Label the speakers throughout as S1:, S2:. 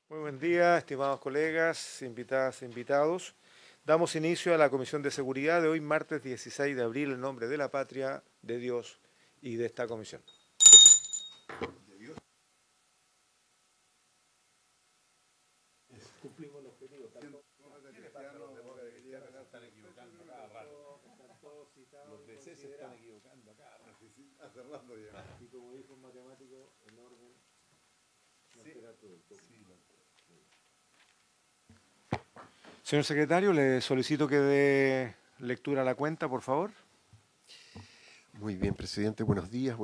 S1: Muy buen día, estimados colegas, invitadas e invitados. Damos inicio a la Comisión de Seguridad de hoy, martes 16 de abril, en nombre de la patria, de Dios y de esta comisión. Cumplimos el objetivo. ¿Qué le pasa a los demócratas cristianos? Se están equivocando cada rato. Los de C se están equivocando cada rato.
S2: Hace rato ya.
S1: Y como dijo un matemático, el orden no altera todo. Señor secretario, le solicito que dé lectura a la cuenta, por favor.
S2: Muy bien, presidente. Buenos días,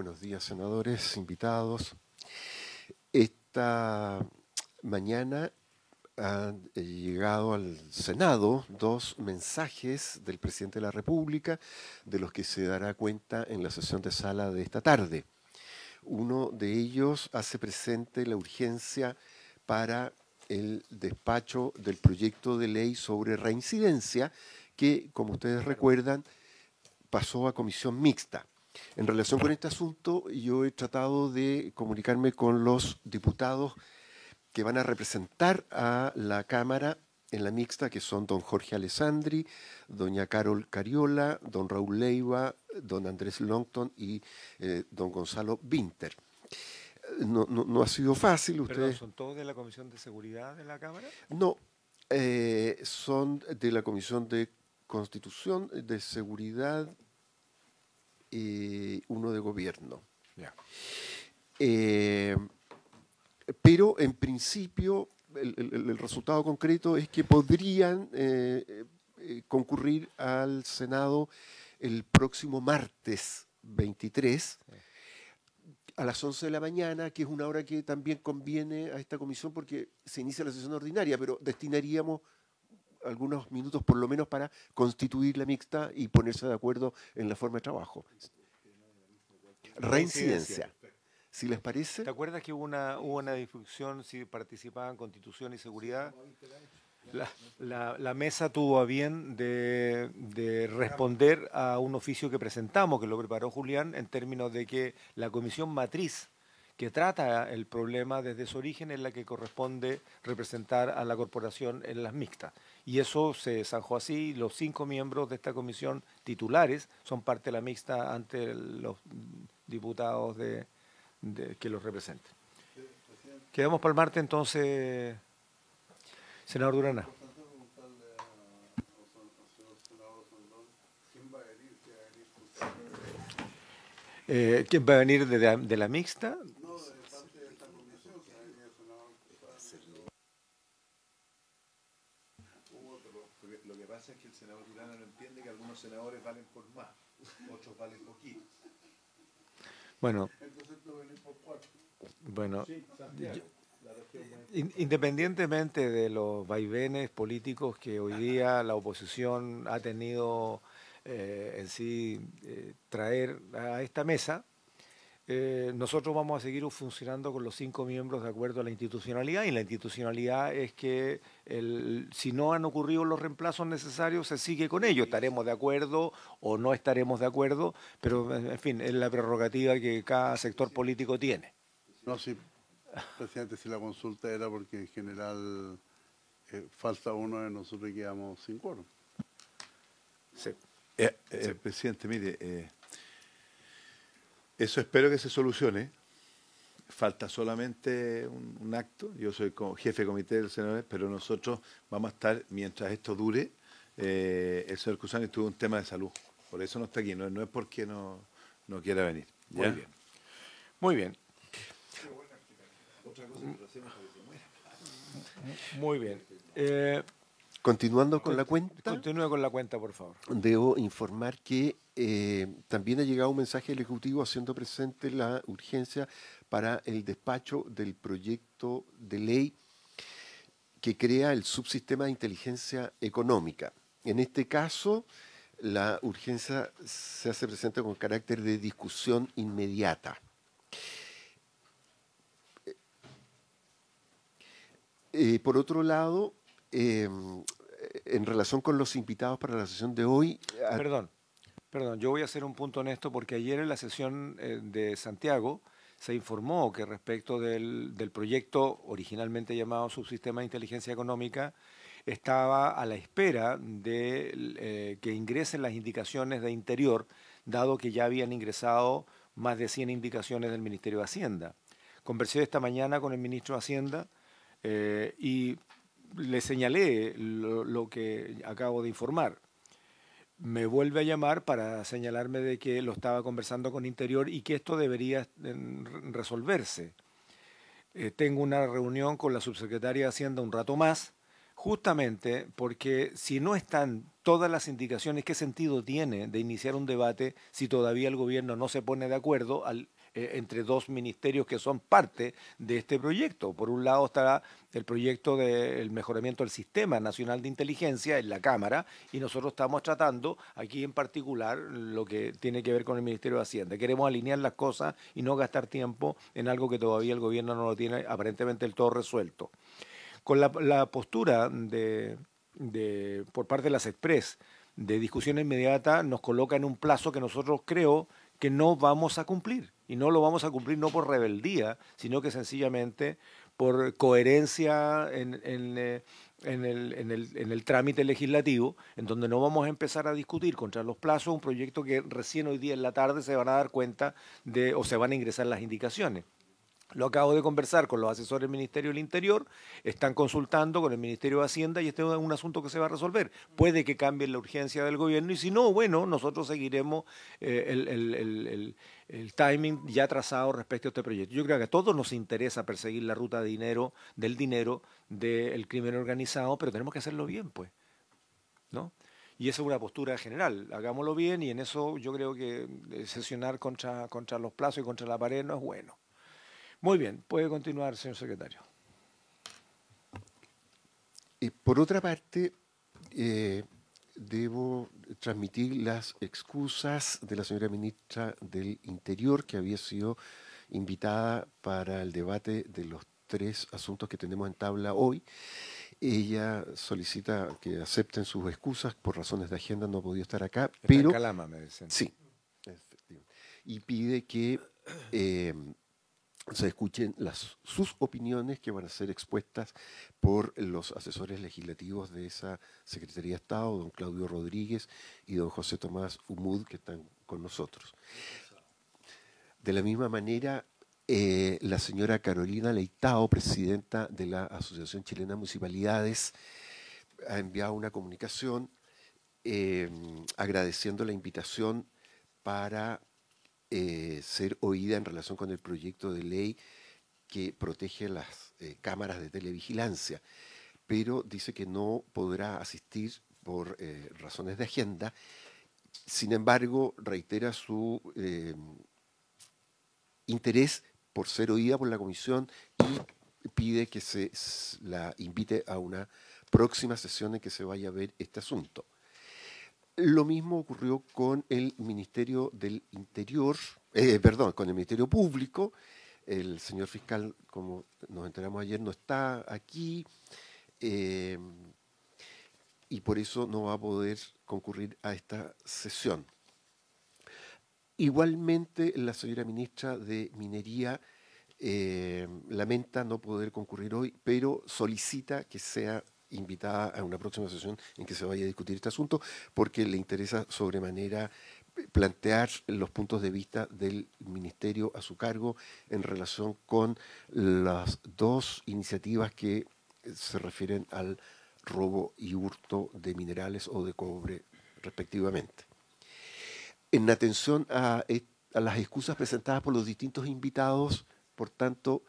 S2: senadores, invitados. Esta mañana han llegado al Senado dos mensajes del presidente de la República, de los que se dará cuenta en la sesión de sala de esta tarde. Uno de ellos hace presente la urgencia para el despacho del proyecto de ley sobre reincidencia, que, como ustedes recuerdan, pasó a comisión mixta. En relación con este asunto, yo he tratado de comunicarme con los diputados que van a representar a la Cámara en la mixta, que son don Jorge Alessandri, doña Carol Cariola, don Raúl Leiva, don Andrés Longton y don Gonzalo Winter. No ha sido fácil.
S1: Perdón, ¿son todos de la Comisión de Seguridad de la Cámara?
S2: No, son de la Comisión de Constitución, de Seguridad y uno de Gobierno.
S1: Ya.
S2: Pero en principio el resultado concreto es que podrían concurrir al Senado el próximo martes 23 a las 11 de la mañana, que es una hora que también conviene a esta comisión porque se inicia la sesión ordinaria, pero destinaríamos algunos minutos por lo menos para constituir la mixta y ponerse de acuerdo en la forma de trabajo. Reincidencia. Si les parece.
S1: ¿Te acuerdas que hubo una discusión si participaban Constitución y Seguridad? La mesa tuvo a bien de responder a un oficio que presentamos, que lo preparó Julián, en términos de que la comisión matriz que trata el problema desde su origen es la que corresponde representar a la corporación en las mixtas. Y eso se zanjó así. Los 5 miembros de esta comisión titulares son parte de la mixta ante los diputados que los representen. Quedamos para el martes entonces, senador Durana. ¿Quién va a venir de la mixta?
S2: No, de parte de esta comisión, que ha venido el senador.
S3: Lo que pasa es que el senador Durana no entiende que algunos senadores valen por más, otros valen poquito.
S1: Bueno, independientemente de los vaivenes políticos que hoy día la oposición ha tenido en sí traer a esta mesa, nosotros vamos a seguir funcionando con los 5 miembros de acuerdo a la institucionalidad, y la institucionalidad es que si no han ocurrido los reemplazos necesarios, se sigue con ello. Estaremos de acuerdo o no estaremos de acuerdo, pero en fin, es la prerrogativa que cada sector político tiene.
S4: No, sí, presidente, si la consulta era porque en general falta uno de nosotros y quedamos sin quórum.
S1: Sí.
S3: Presidente, mire, eso espero que se solucione. Falta solamente un acto. Yo soy jefe de comité del Senado, pero nosotros vamos a estar, mientras esto dure, el señor Cusani tuvo un tema de salud. Por eso no está aquí, no es porque no quiera venir. ¿Ya?
S1: Muy bien. Muy bien. Muy bien.
S2: Continuando con la cuenta.
S1: Continúe con la cuenta, por favor.
S2: Debo informar que también ha llegado un mensaje del Ejecutivo haciendo presente la urgencia para el despacho del proyecto de ley que crea el subsistema de inteligencia económica. En este caso, la urgencia se hace presente con carácter de discusión inmediata. Por otro lado, en relación con los invitados para la sesión de hoy...
S1: Perdón, yo voy a hacer un punto en esto porque ayer en la sesión de Santiago se informó que respecto del proyecto originalmente llamado Subsistema de Inteligencia Económica, estaba a la espera de que ingresen las indicaciones de Interior, dado que ya habían ingresado más de 100 indicaciones del Ministerio de Hacienda. Conversé esta mañana con el ministro de Hacienda y le señalé lo que acabo de informar. Me vuelve a llamar para señalarme de que lo estaba conversando con Interior y que esto debería resolverse. Tengo una reunión con la subsecretaria de Hacienda un rato más, justamente porque si no están todas las indicaciones, ¿qué sentido tiene de iniciar un debate si todavía el gobierno no se pone de acuerdo entre dos ministerios que son parte de este proyecto? Por un lado está el proyecto del mejoramiento del Sistema Nacional de Inteligencia en la Cámara y nosotros estamos tratando aquí en particular lo que tiene que ver con el Ministerio de Hacienda. Queremos alinear las cosas y no gastar tiempo en algo que todavía el gobierno no lo tiene aparentemente del todo resuelto. Con la postura por parte de las Express de discusión inmediata nos coloca en un plazo que nosotros creo que no vamos a cumplir. Y no lo vamos a cumplir no por rebeldía, sino que sencillamente por coherencia en el trámite legislativo, en donde no vamos a empezar a discutir contra los plazos un proyecto que recién hoy día en la tarde se van a dar cuenta o se van a ingresar las indicaciones. Lo acabo de conversar con los asesores del Ministerio del Interior, están consultando con el Ministerio de Hacienda y este es un asunto que se va a resolver. Puede que cambie la urgencia del gobierno y si no, bueno, nosotros seguiremos el timing ya trazado respecto a este proyecto. Yo creo que a todos nos interesa perseguir la ruta de del dinero del crimen organizado, pero tenemos que hacerlo bien, pues, ¿no? Y esa es una postura general, hagámoslo bien y en eso yo creo que sesionar contra los plazos y contra la pared no es bueno. Muy bien, puede continuar, señor secretario.
S2: Por otra parte, debo transmitir las excusas de la señora ministra del Interior, que había sido invitada para el debate de los 3 asuntos que tenemos en tabla hoy. Ella solicita que acepten sus excusas, por razones de agenda no ha podido estar acá.
S1: Está
S2: pero
S1: en Calama, me dicen.
S2: Sí, efectivamente. Y pide que se escuchen sus opiniones que van a ser expuestas por los asesores legislativos de esa Secretaría de Estado, don Claudio Rodríguez y don José Tomás Humud, que están con nosotros. De la misma manera, la señora Carolina Leitao, presidenta de la Asociación Chilena de Municipalidades, ha enviado una comunicación agradeciendo la invitación para ser oída en relación con el proyecto de ley que protege las cámaras de televigilancia, pero dice que no podrá asistir por razones de agenda. Sin embargo, reitera su interés por ser oída por la comisión y pide que se la invite a una próxima sesión en que se vaya a ver este asunto. Lo mismo ocurrió con el Ministerio del Interior, con el Ministerio Público. El señor fiscal, como nos enteramos ayer, no está aquí y por eso no va a poder concurrir a esta sesión. Igualmente, la señora ministra de Minería lamenta no poder concurrir hoy, pero solicita que sea invitada a una próxima sesión en que se vaya a discutir este asunto, porque le interesa sobremanera plantear los puntos de vista del ministerio a su cargo en relación con las 2 iniciativas que se refieren al robo y hurto de minerales o de cobre, respectivamente. En atención a las excusas presentadas por los distintos invitados, por tanto,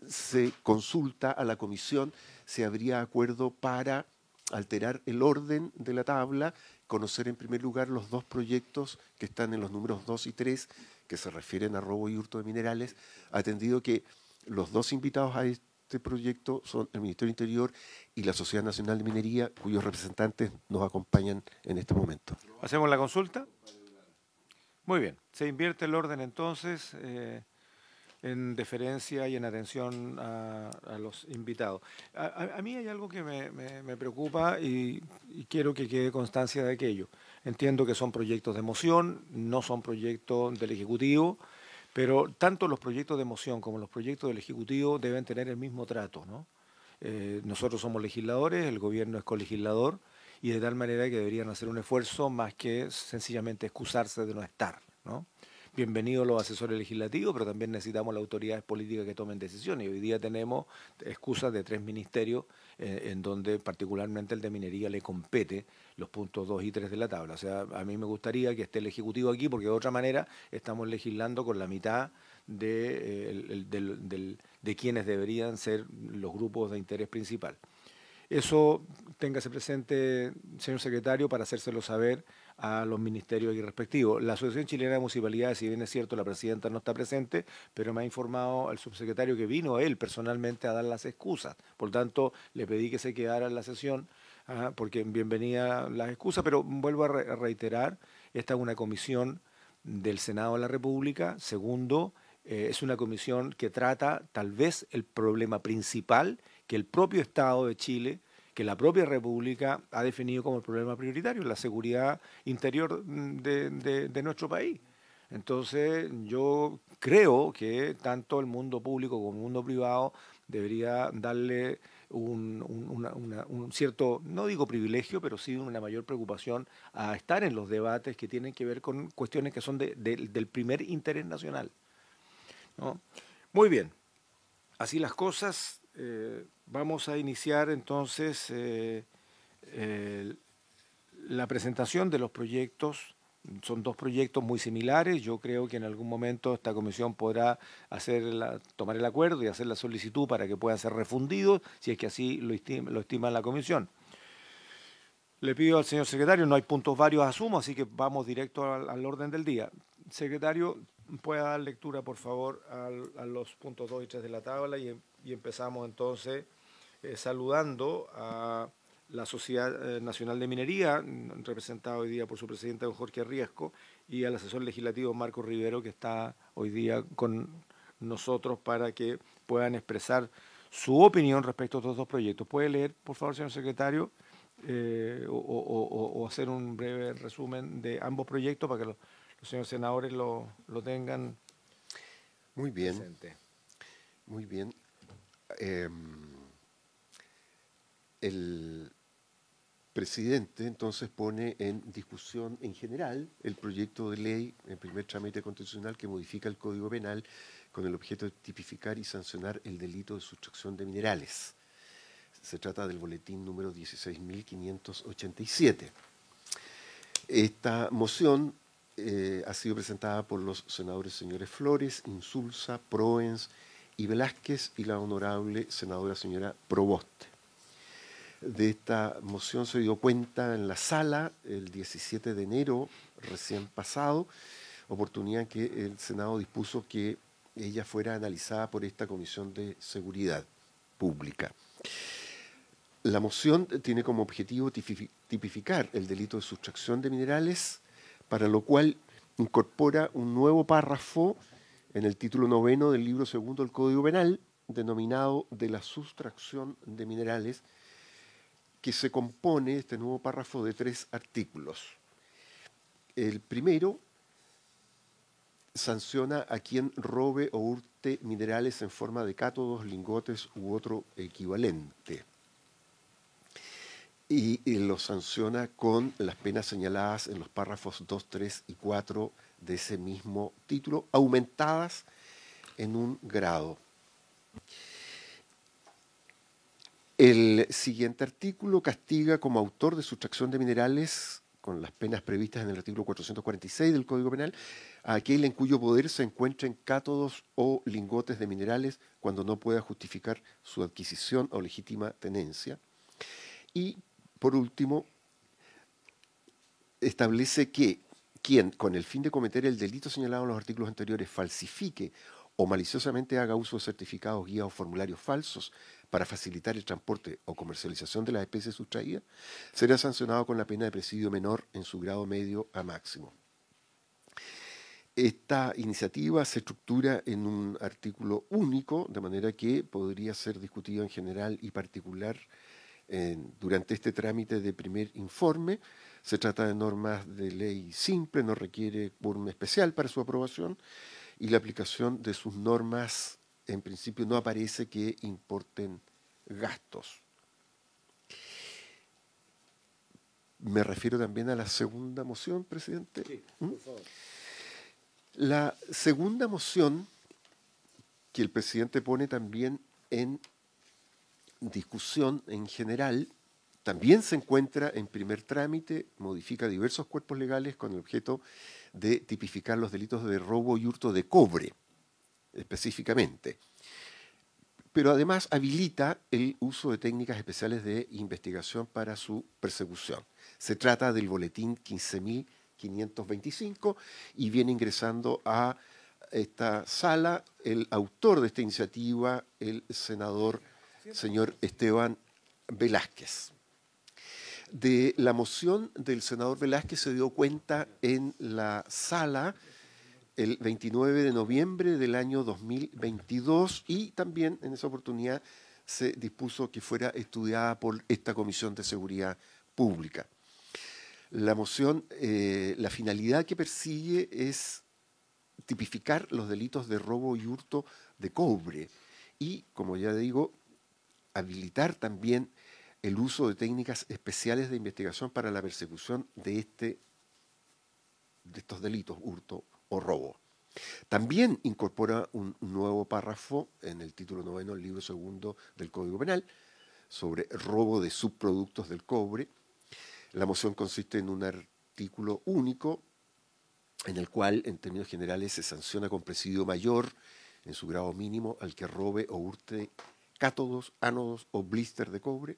S2: se consulta a la comisión si habría acuerdo para alterar el orden de la tabla, conocer en primer lugar los 2 proyectos que están en los números 2 y 3, que se refieren a robo y hurto de minerales, atendido que los 2 invitados a este proyecto son el Ministerio del Interior y la Sociedad Nacional de Minería, cuyos representantes nos acompañan en este momento.
S1: ¿Hacemos la consulta? Muy bien, se invierte el orden entonces en deferencia y en atención a los invitados. A mí hay algo que me preocupa y quiero que quede constancia de aquello. Entiendo que son proyectos de moción, no son proyectos del Ejecutivo, Pero tanto los proyectos de moción como los proyectos del Ejecutivo deben tener el mismo trato, ¿no? Nosotros somos legisladores, el gobierno es colegislador, y de tal manera que deberían hacer un esfuerzo más que sencillamente excusarse de no estar, ¿no? Bienvenidos los asesores legislativos, pero también necesitamos las autoridades políticas que tomen decisiones. Y hoy día tenemos excusas de 3 ministerios en donde particularmente el de minería le compete los puntos 2 y 3 de la tabla. O sea, a mí me gustaría que esté el Ejecutivo aquí porque de otra manera estamos legislando con la mitad de quienes deberían ser los grupos de interés principal. Eso téngase presente, señor secretario, para hacérselo saber a los ministerios aquí respectivos. La Asociación Chilena de Municipalidades, si bien es cierto, la presidenta no está presente, pero me ha informado el subsecretario que vino él personalmente a dar las excusas. Por tanto, le pedí que se quedara en la sesión, porque bienvenida las excusas, pero vuelvo a reiterar, esta es una comisión del Senado de la República. Segundo, es una comisión que trata tal vez el problema principal que el propio Estado de Chile, que la propia República ha definido como el problema prioritario, la seguridad interior de nuestro país. Entonces, yo creo que tanto el mundo público como el mundo privado debería darle un cierto, no digo privilegio, pero sí una mayor preocupación a estar en los debates que tienen que ver con cuestiones que son del primer interés nacional, ¿no? Muy bien, así las cosas. Vamos a iniciar entonces la presentación de los proyectos. Son 2 proyectos muy similares. Yo creo que en algún momento esta comisión podrá tomar el acuerdo y hacer la solicitud para que puedan ser refundidos, si es que así lo estima la comisión. Le pido al señor secretario, no hay puntos varios, asumo, así que vamos directo al orden del día. Secretario, pueda dar lectura, por favor, a los puntos 2 y 3 de la tabla y empezamos entonces saludando a la Sociedad Nacional de Minería, representada hoy día por su presidente, don Jorge Riesco, y al asesor legislativo Marco Rivero, que está hoy día con nosotros para que puedan expresar su opinión respecto a estos 2 proyectos. ¿Puede leer, por favor, señor secretario, o hacer un breve resumen de ambos proyectos para que los señores senadores lo tengan
S2: Muy bien,
S1: presente?
S2: muy bien. El presidente entonces pone en discusión en general el proyecto de ley en primer trámite constitucional que modifica el Código Penal con el objeto de tipificar y sancionar el delito de sustracción de minerales. Se trata del boletín número 16.587. Esta moción ha sido presentada por los senadores señores Flores, Insulza, Proens y Velázquez y la honorable senadora señora Proboste. De esta moción se dio cuenta en la sala el 17 de enero recién pasado, oportunidad en que el Senado dispuso que ella fuera analizada por esta Comisión de Seguridad Pública. La moción tiene como objetivo tipificar el delito de sustracción de minerales, para lo cual incorpora un nuevo párrafo en el título 9 del libro 2 del Código Penal, denominado de la sustracción de minerales, que se compone, este nuevo párrafo, de 3 artículos. El primero sanciona a quien robe o hurte minerales en forma de cátodos, lingotes u otro equivalente. Y lo sanciona con las penas señaladas en los párrafos 2, 3 y 4 de ese mismo título, aumentadas en 1 grado. El siguiente artículo castiga como autor de sustracción de minerales, con las penas previstas en el artículo 446 del Código Penal, a aquel en cuyo poder se encuentren cátodos o lingotes de minerales cuando no pueda justificar su adquisición o legítima tenencia. Y, por último, establece que quien, con el fin de cometer el delito señalado en los artículos anteriores, falsifique o maliciosamente haga uso de certificados, guías o formularios falsos para facilitar el transporte o comercialización de las especies sustraídas, será sancionado con la pena de presidio menor en su grado medio a máximo. Esta iniciativa se estructura en un artículo único, de manera que podría ser discutido en general y particular durante este trámite de primer informe. Se trata de normas de ley simple, no requiere quórum especial para su aprobación, y la aplicación de sus normas, en principio no aparece que importen gastos. Me refiero también a la segunda moción, presidente.
S1: Sí, por favor.
S2: La segunda moción que el presidente pone también en discusión en general, también se encuentra en primer trámite, modifica diversos cuerpos legales con el objeto de tipificar los delitos de robo y hurto de cobre, específicamente. Pero además habilita el uso de técnicas especiales de investigación para su persecución. Se trata del boletín 15.525 y viene ingresando a esta sala el autor de esta iniciativa, el senador señor Esteban Velázquez. De la moción del senador Velázquez se dio cuenta en la sala el 29 de noviembre del año 2022 y también en esa oportunidad se dispuso que fuera estudiada por esta Comisión de Seguridad Pública. La moción, la finalidad que persigue es tipificar los delitos de robo y hurto de cobre y, como ya digo, habilitar también el uso de técnicas especiales de investigación para la persecución de estos delitos, hurto o robo. También incorpora un nuevo párrafo en el título 9, el libro 2 del Código Penal, sobre robo de subproductos del cobre. La moción consiste en un artículo único en el cual, en términos generales, se sanciona con presidio mayor, en su grado mínimo, al que robe o hurte cátodos, ánodos o blister de cobre.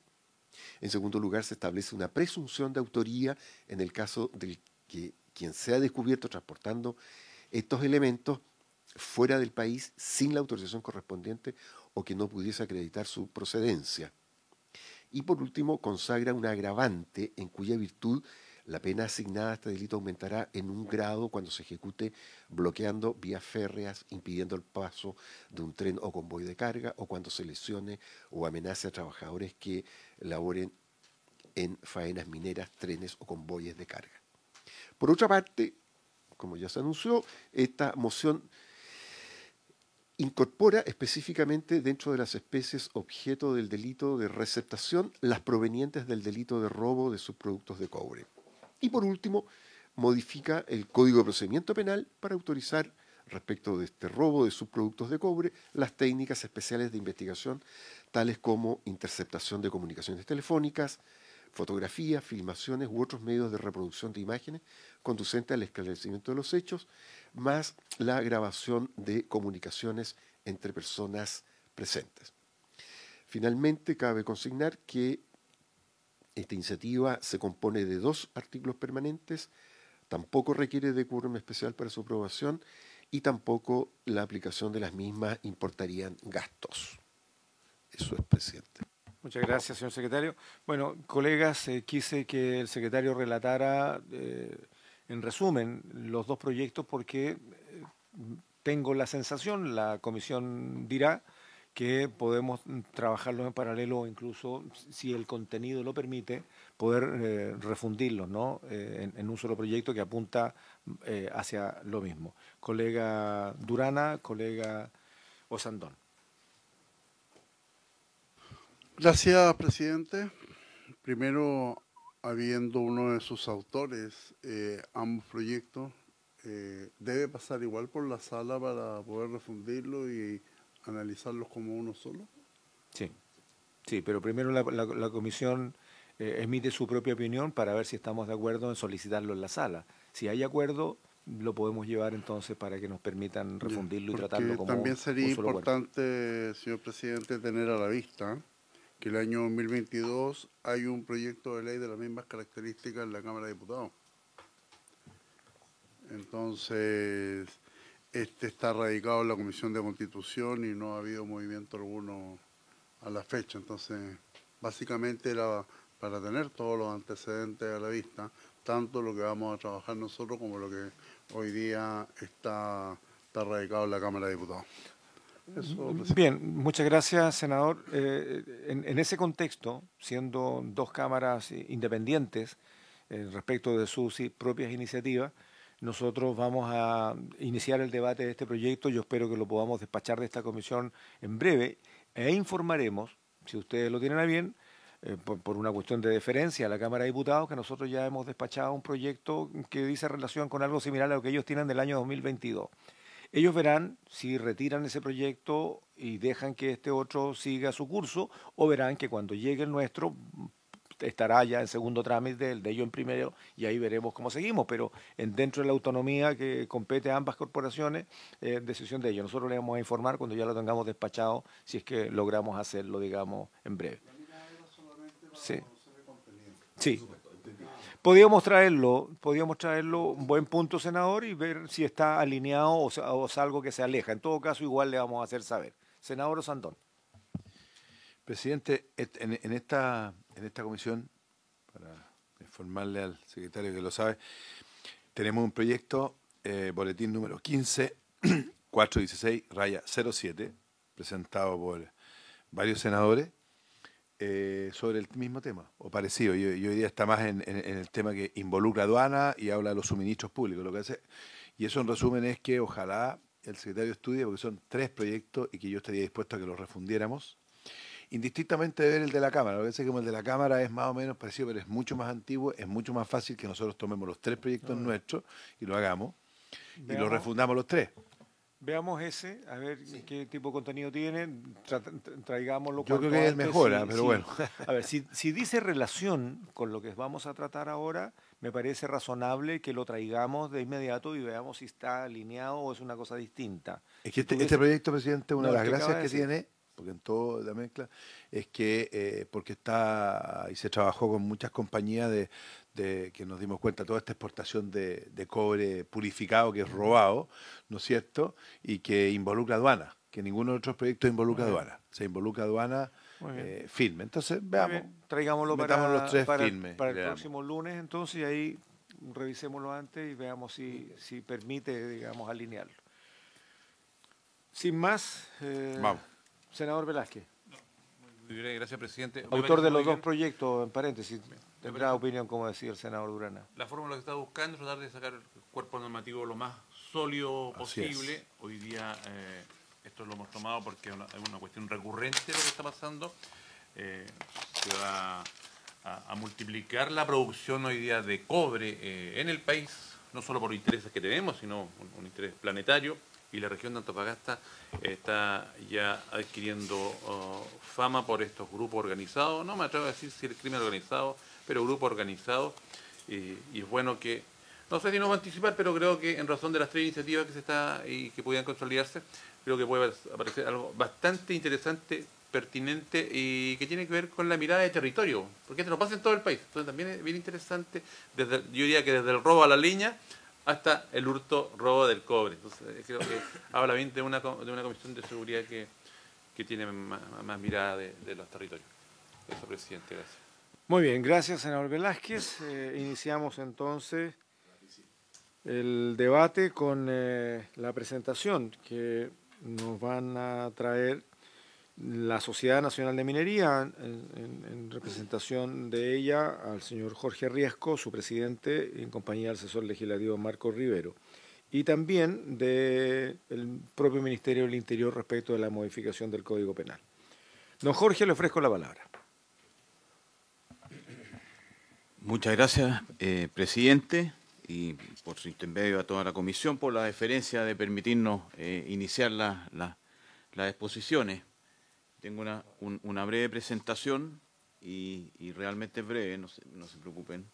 S2: En segundo lugar, se establece una presunción de autoría en el caso de que quien sea descubierto transportando estos elementos fuera del país sin la autorización correspondiente o que no pudiese acreditar su procedencia. Y por último, consagra un agravante en cuya virtud la pena asignada a este delito aumentará en un grado cuando se ejecute bloqueando vías férreas, impidiendo el paso de un tren o convoy de carga, o cuando se lesione o amenace a trabajadores que laboren en faenas mineras, trenes o convoyes de carga. Por otra parte, como ya se anunció, esta moción incorpora específicamente dentro de las especies objeto del delito de receptación las provenientes del delito de robo de subproductos de cobre. Y por último, modifica el Código de Procedimiento Penal para autorizar, respecto de este robo de subproductos de cobre, las técnicas especiales de investigación, tales como interceptación de comunicaciones telefónicas, fotografías, filmaciones u otros medios de reproducción de imágenes conducentes al esclarecimiento de los hechos, más la grabación de comunicaciones entre personas presentes. Finalmente, cabe consignar que esta iniciativa se compone de 2 artículos permanentes, tampoco requiere de quórum especial para su aprobación y tampoco la aplicación de las mismas importarían gastos. Eso es, presidente.
S1: Muchas gracias, señor secretario. Bueno, colegas, quise que el secretario relatara en resumen los 2 proyectos porque tengo la sensación, la comisión dirá, que podemos trabajarlos en paralelo o incluso, si el contenido lo permite, poder refundirlos, ¿no? En un solo proyecto que apunta hacia lo mismo. Colega Durana, colega Osandón.
S4: Gracias, presidente. Primero, habiendo uno de sus autores, ambos proyectos, debe pasar igual por la sala para poder refundirlo y analizarlos como uno solo.
S1: Sí, sí, pero primero la comisión emite su propia opinión para ver si estamos de acuerdo en solicitarlo en la sala. Si hay acuerdo, lo podemos llevar entonces para que nos permitan refundirlo y tratarlo como
S4: también sería
S1: un solo cuerpo.
S4: importante, señor presidente, tener a la vista que el año 2022 hay un proyecto de ley de las mismas características en la Cámara de Diputados. Entonces, este está radicado en la Comisión de Constitución y no ha habido movimiento alguno a la fecha. Entonces, básicamente era para tener todos los antecedentes a la vista, tanto lo que vamos a trabajar nosotros como lo que hoy día está radicado en la Cámara de Diputados. Eso,
S1: bien, muchas gracias, senador. En ese contexto, siendo 2 cámaras independientes respecto de sus propias iniciativas, nosotros vamos a iniciar el debate de este proyecto. Yo espero que lo podamos despachar de esta comisión en breve e informaremos, si ustedes lo tienen a bien, por una cuestión de deferencia a la Cámara de Diputados, que nosotros ya hemos despachado un proyecto que dice relación con algo similar a lo que ellos tienen del año 2022. Ellos verán si retiran ese proyecto y dejan que este otro siga su curso, o verán que cuando llegue el nuestro estará ya en segundo trámite, el de ellos en primero, y ahí veremos cómo seguimos. Pero dentro de la autonomía que compete a ambas corporaciones, decisión de ellos. Nosotros les vamos a informar cuando ya lo tengamos despachado, si es que logramos hacerlo, digamos, en breve. Sí. Sí. Podríamos traerlo, un buen punto, senador, y ver si está alineado o es algo que se aleja. En todo caso, igual le vamos a hacer saber. Senador Osandón.
S3: Presidente, en esta comisión, para informarle al secretario que lo sabe, tenemos un proyecto, boletín número 15-416-07, presentado por varios senadores, sobre el mismo tema, o parecido. Y hoy día está más en el tema que involucra aduana y habla de los suministros públicos. Lo que hace, y eso en resumen es que ojalá el secretario estudie, porque son 3 proyectos y que yo estaría dispuesto a que los refundiéramos, indistintamente de ver el de la Cámara. Lo que pasa es que como el de la Cámara es más o menos parecido, pero es mucho más antiguo, es mucho más fácil que nosotros tomemos los 3 proyectos nuestros y lo hagamos, y los refundamos los 3.
S1: Veamos ese, a ver qué tipo de contenido tiene, traigámoslo.
S3: Yo creo que es el mejor, pero bueno.
S1: A ver, si dice relación con lo que vamos a tratar ahora, me parece razonable que lo traigamos de inmediato y veamos si está alineado o es una cosa distinta.
S3: Es que este proyecto, presidente, una de las gracias que tiene, porque en todo la mezcla, es que porque está y se trabajó con muchas compañías que nos dimos cuenta, toda esta exportación de cobre purificado que es robado, ¿no es cierto? Y que involucra aduana, que ninguno de otros proyectos involucra aduana. Se involucra aduana firme. Entonces, veamos.
S1: Traigámoslo
S3: los 3
S1: para
S3: firmes.
S1: Para el próximo lunes, entonces, y ahí revisémoslo antes y veamos si permite, digamos, alinearlo. Sin más,
S3: vamos.
S1: Senador Velázquez.
S5: Muy bien, gracias, presidente.
S1: Autor de los 2 proyectos, en paréntesis. Tendrá opinión, como decía el senador Durana.
S5: La fórmula que está buscando es tratar de sacar el cuerpo normativo lo más sólido posible. Hoy día esto lo hemos tomado porque es una cuestión recurrente lo que está pasando. Se va a multiplicar la producción hoy día de cobre en el país, no solo por intereses que tenemos, sino un interés planetario. Y la región de Antofagasta está ya adquiriendo fama por estos grupos organizados. No me atrevo a decir si el crimen organizado, pero grupos organizados. Y es bueno que, no sé si nos va a anticipar, pero creo que en razón de las 3 iniciativas que se está y que podían consolidarse, creo que puede aparecer algo bastante interesante, pertinente y que tiene que ver con la mirada de territorio, porque esto no pasa en todo el país. Entonces también es bien interesante, yo diría que desde el robo a la leña hasta el hurto, robo del cobre. Entonces creo que habla bien de una comisión de seguridad que tiene más mirada de los territorios. Eso, presidente, gracias.
S1: Muy bien, gracias, senador Velázquez. Iniciamos entonces el debate con la presentación que nos van a traer la Sociedad Nacional de Minería, en representación de ella, al señor Jorge Riesco, su presidente, en compañía del asesor legislativo Marco Rivero, y también del propio Ministerio del Interior respecto de la modificación del Código Penal. Don Jorge, le ofrezco la palabra.
S6: Muchas gracias, presidente, y por su intermedio a toda la comisión por la deferencia de permitirnos iniciar las exposiciones. Tengo una breve presentación y realmente breve, no se preocupen.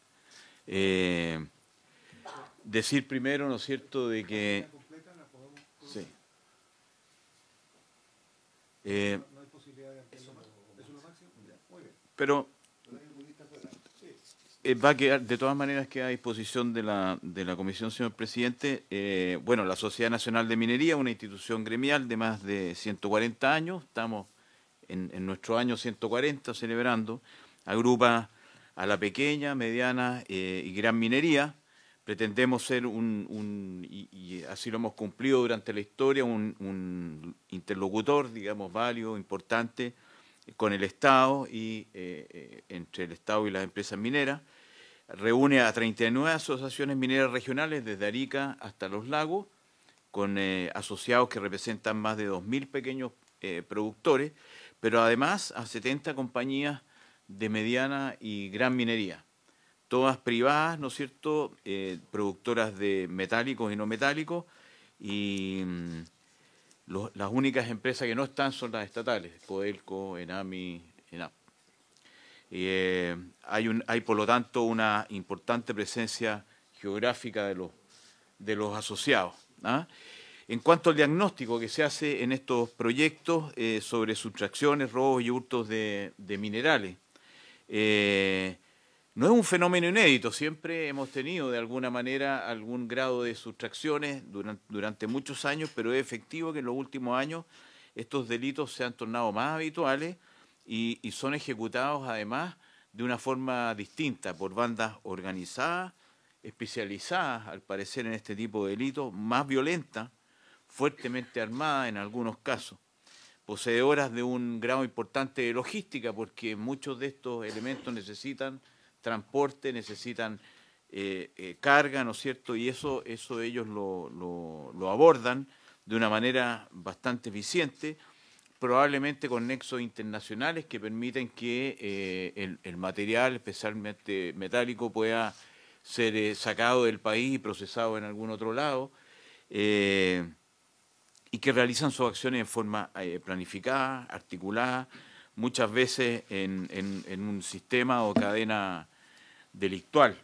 S6: Decir primero, ¿no es cierto?, de que... Sí. Pero va a quedar, de todas maneras, queda a disposición de la comisión, señor presidente. Bueno, la Sociedad Nacional de Minería, una institución gremial de más de 140 años, estamos en nuestro año 140 celebrando, agrupa a la pequeña, mediana y gran minería. Pretendemos ser y así lo hemos cumplido durante la historia, un interlocutor, digamos, válido, importante, con el Estado y entre el Estado y las empresas mineras. reúne a 39 asociaciones mineras regionales desde Arica hasta Los Lagos, con asociados que representan más de 2.000 pequeños productores, pero además a 70 compañías de mediana y gran minería, todas privadas, ¿no es cierto?, productoras de metálicos y no metálicos, y las únicas empresas que no están son las estatales, Codelco, Enami, ENAP. Hay por lo tanto una importante presencia geográfica de los asociados, ¿ah? En cuanto al diagnóstico que se hace en estos proyectos sobre sustracciones, robos y hurtos de minerales, no es un fenómeno inédito, siempre hemos tenido de alguna manera algún grado de sustracciones durante muchos años, pero es efectivo que en los últimos años estos delitos se han tornado más habituales y son ejecutados además de una forma distinta por bandas organizadas, especializadas al parecer en este tipo de delitos, más violentas, fuertemente armadas en algunos casos, poseedoras de un grado importante de logística, porque muchos de estos elementos necesitan transporte, necesitan carga, ¿no es cierto? Y eso ellos lo abordan de una manera bastante eficiente, probablemente con nexos internacionales que permiten que el material, especialmente metálico, pueda ser sacado del país y procesado en algún otro lado, y que realizan sus acciones en forma planificada, articulada, muchas veces en un sistema o cadena delictual.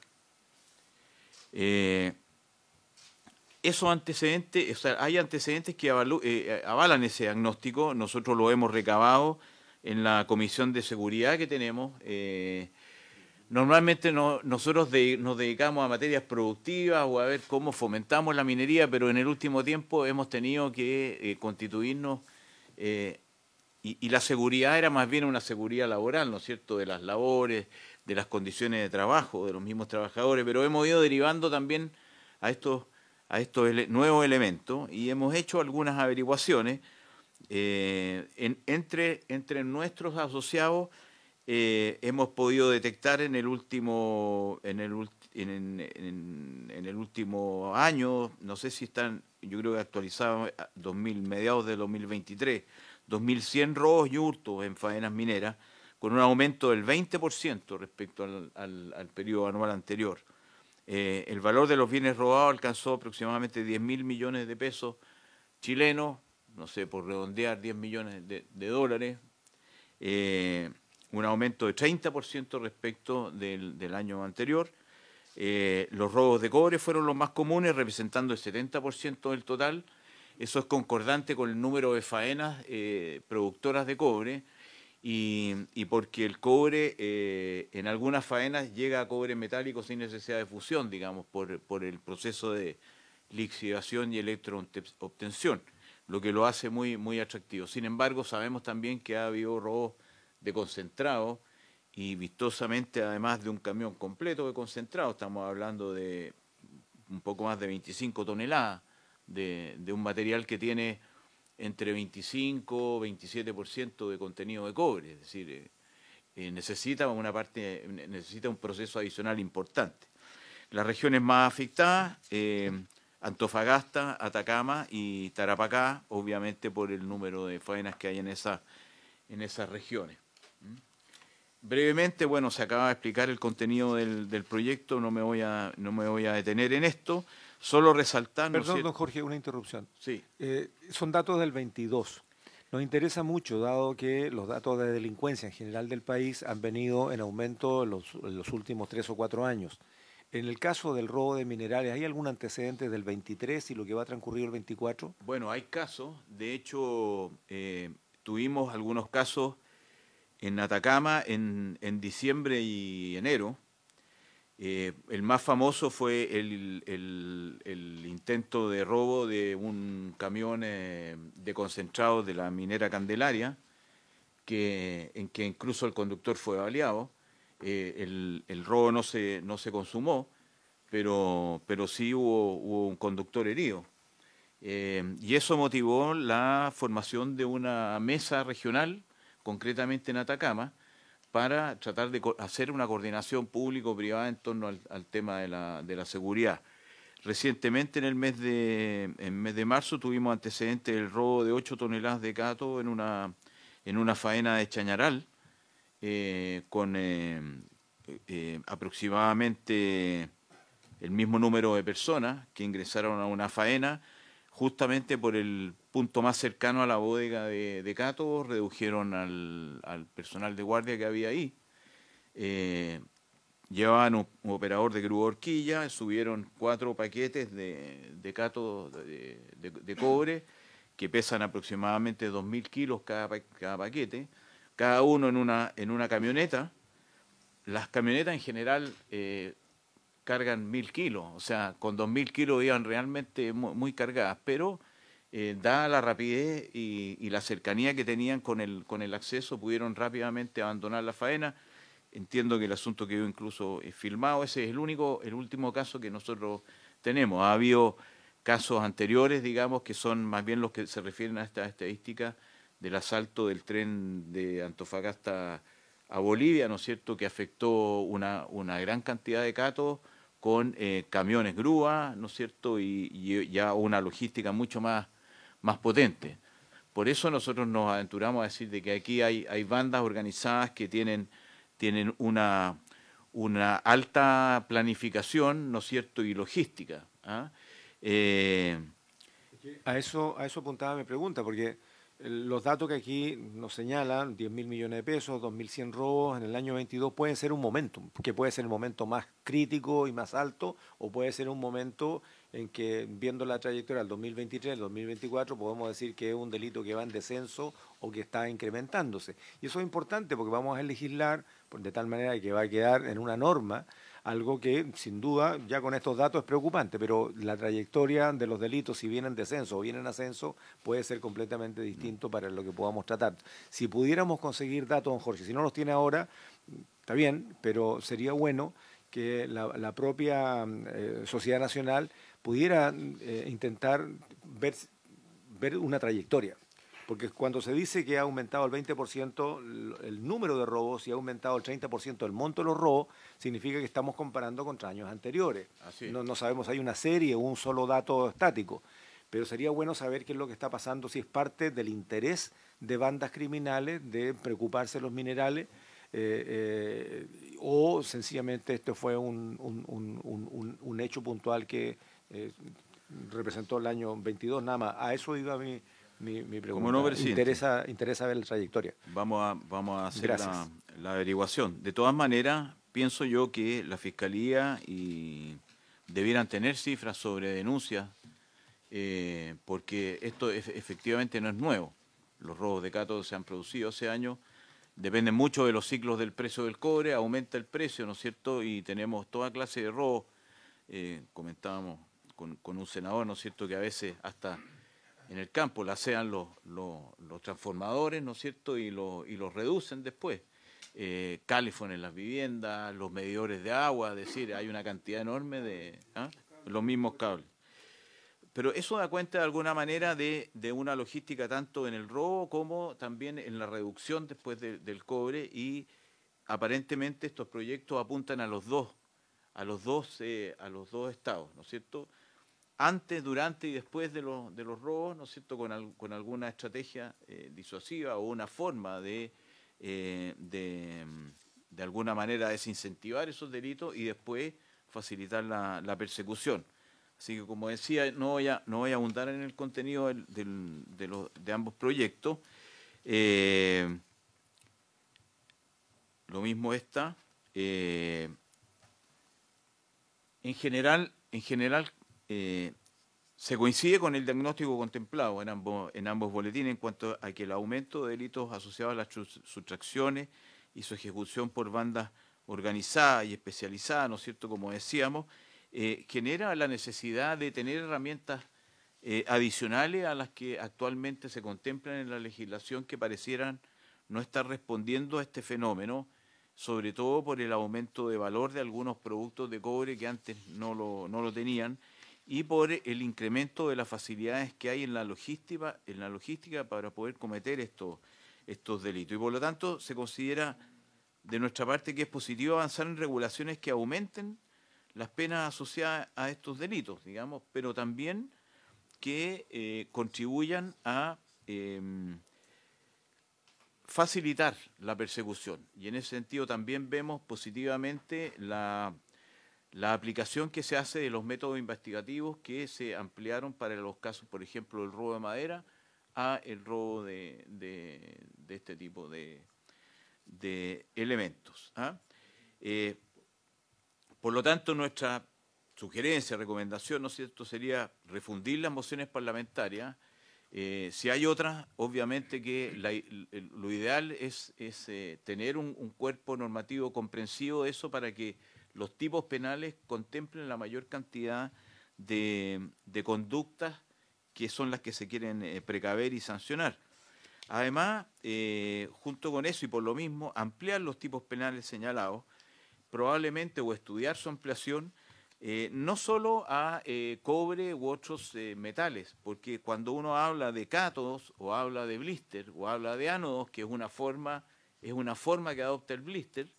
S6: Esos antecedentes, o sea, hay antecedentes que avalan ese diagnóstico. Nosotros lo hemos recabado en la comisión de seguridad que tenemos. Normalmente nosotros nos dedicamos a materias productivas o a ver cómo fomentamos la minería, pero en el último tiempo hemos tenido que constituirnos, y la seguridad era más bien una seguridad laboral, ¿no es cierto?, de las labores, de las condiciones de trabajo, de los mismos trabajadores, pero hemos ido derivando también a estos nuevos elementos y hemos hecho algunas averiguaciones entre nuestros asociados. Hemos podido detectar en el último año, no sé si están, yo creo que actualizados mediados de 2023, 2.100 robos y hurtos en faenas mineras, con un aumento del 20% respecto al periodo anual anterior. El valor de los bienes robados alcanzó aproximadamente 10.000 millones de pesos chilenos, no sé, por redondear 10 millones de dólares, un aumento de 30% respecto del año anterior. Los robos de cobre fueron los más comunes, representando el 70% del total. Eso es concordante con el número de faenas productoras de cobre y porque el cobre en algunas faenas llega a cobre metálico sin necesidad de fusión, digamos, por el proceso de lixiviación y electroobtención, lo que lo hace muy, muy atractivo. Sin embargo, sabemos también que ha habido robos de concentrado y vistosamente además de un camión completo de concentrado. Estamos hablando de un poco más de 25 toneladas de un material que tiene entre 25 y 27% de contenido de cobre, es decir, necesita un proceso adicional importante. Las regiones más afectadas, Antofagasta, Atacama y Tarapacá, obviamente por el número de faenas que hay en esas regiones. Brevemente, bueno, se acaba de explicar el contenido del proyecto, no me voy a detener en esto, solo resaltar...
S1: Perdón, don Jorge, una interrupción.
S6: Sí.
S1: Son datos del 22. Nos interesa mucho, dado que los datos de delincuencia en general del país han venido en aumento en los últimos 3 o 4 años. En el caso del robo de minerales, ¿hay algún antecedente del 23 y lo que va a transcurrir el 24?
S6: Bueno, hay casos. De hecho, tuvimos algunos casos en Atacama en diciembre y enero. El más famoso fue el intento de robo de un camión de concentrados de la minera Candelaria, en que incluso el conductor fue baleado. El robo no se consumó, pero sí hubo un conductor herido. Y eso motivó la formación de una mesa regional, concretamente en Atacama, para tratar de hacer una coordinación público-privada en torno al tema de la seguridad. Recientemente, en el mes de marzo, tuvimos antecedentes del robo de 8 toneladas de cato en una faena de Chañaral, con aproximadamente el mismo número de personas que ingresaron a una faena, justamente por el punto más cercano a la bodega de cato, redujeron al personal de guardia que había ahí. Llevaban un operador de grúa horquilla, subieron 4 paquetes de cato de cobre que pesan aproximadamente 2.000 kilos cada paquete, cada uno en una camioneta. Las camionetas en general cargan 1.000 kilos, o sea, con 2.000 kilos iban realmente muy cargadas, pero dada la rapidez y la cercanía que tenían con el acceso, pudieron rápidamente abandonar la faena. Entiendo que el asunto quedó incluso filmado. Ese es el último caso que nosotros tenemos. Ha habido casos anteriores, digamos, que son más bien los que se refieren a esta estadística del asalto del tren de Antofagasta a Bolivia, ¿no es cierto?, que afectó una gran cantidad de catos con camiones grúa, ¿no es cierto?, y ya una logística mucho más potente. Por eso nosotros nos aventuramos a decir de que aquí hay bandas organizadas que tienen una alta planificación, ¿no es cierto?, y logística. ¿Ah?
S1: A eso apuntaba mi pregunta, porque los datos que aquí nos señalan, 10.000 millones de pesos, 2.100 robos en el año 22, pueden ser un momentum, que puede ser el momento más crítico y más alto, o puede ser un momento en que, viendo la trayectoria del 2023, del 2024, podemos decir que es un delito que va en descenso o que está incrementándose. Y eso es importante porque vamos a legislar de tal manera que va a quedar en una norma, algo que sin duda ya con estos datos es preocupante, pero la trayectoria de los delitos, si vienen en descenso o vienen en ascenso, puede ser completamente distinto para lo que podamos tratar. Si pudiéramos conseguir datos, don Jorge, si no los tiene ahora, está bien, pero sería bueno que la propia sociedad nacional pudiera intentar ver una trayectoria. Porque cuando se dice que ha aumentado el 20% el número de robos y ha aumentado el 30% el monto de los robos, significa que estamos comparando contra años anteriores. No sabemos si hay una serie o un solo dato estático, pero sería bueno saber qué es lo que está pasando, si es parte del interés de bandas criminales de preocuparse de los minerales, o sencillamente esto fue un hecho puntual que representó el año 22, nada más. A eso iba mi pregunta.
S6: Como no, presidente.
S1: Interesa ver la trayectoria.
S6: Vamos a hacer la averiguación. De todas maneras, pienso yo que la Fiscalía debieran tener cifras sobre denuncias, porque esto efectivamente no es nuevo. Los robos de cato se han producido hace años, dependen mucho de los ciclos del precio del cobre, aumenta el precio, ¿no es cierto?, y tenemos toda clase de robos. Comentábamos con un senador, ¿no es cierto?, que a veces hasta en el campo la sean los transformadores, ¿no es cierto?, y los reducen después. Califón en las viviendas, los medidores de agua, es decir, hay una cantidad enorme de los mismos cables. Pero eso da cuenta de alguna manera de una logística tanto en el robo como también en la reducción después del cobre, y aparentemente estos proyectos apuntan a los dos estados, ¿no es cierto?, antes, durante y después de los robos, ¿no es cierto?, con alguna estrategia disuasiva o una forma de alguna manera desincentivar esos delitos y después facilitar la persecución. Así que, como decía, no voy a abundar en el contenido de ambos proyectos. Lo mismo está. En general, se coincide con el diagnóstico contemplado en ambos boletines en cuanto a que el aumento de delitos asociados a las sustracciones y su ejecución por bandas organizadas y especializadas, ¿no es cierto?, como decíamos, genera la necesidad de tener herramientas adicionales a las que actualmente se contemplan en la legislación, que parecieran no estar respondiendo a este fenómeno, sobre todo por el aumento de valor de algunos productos de cobre que antes no lo tenían, y por el incremento de las facilidades que hay en la logística para poder cometer estos delitos. Y por lo tanto se considera de nuestra parte que es positivo avanzar en regulaciones que aumenten las penas asociadas a estos delitos, digamos, pero también que contribuyan a facilitar la persecución. Y en ese sentido también vemos positivamente la aplicación que se hace de los métodos investigativos que se ampliaron para los casos, por ejemplo, del robo de madera a el robo de este tipo de elementos. Por lo tanto, nuestra sugerencia, recomendación, ¿no es cierto?, sería refundir las mociones parlamentarias. Si hay otras, obviamente que lo ideal es tener un cuerpo normativo comprensivo de eso para que los tipos penales contemplen la mayor cantidad de conductas que son las que se quieren precaver y sancionar. Además, junto con eso y por lo mismo, ampliar los tipos penales señalados, probablemente o estudiar su ampliación, no solo a cobre u otros metales, porque cuando uno habla de cátodos o habla de blister o habla de ánodos, que es una forma que adopta el blister,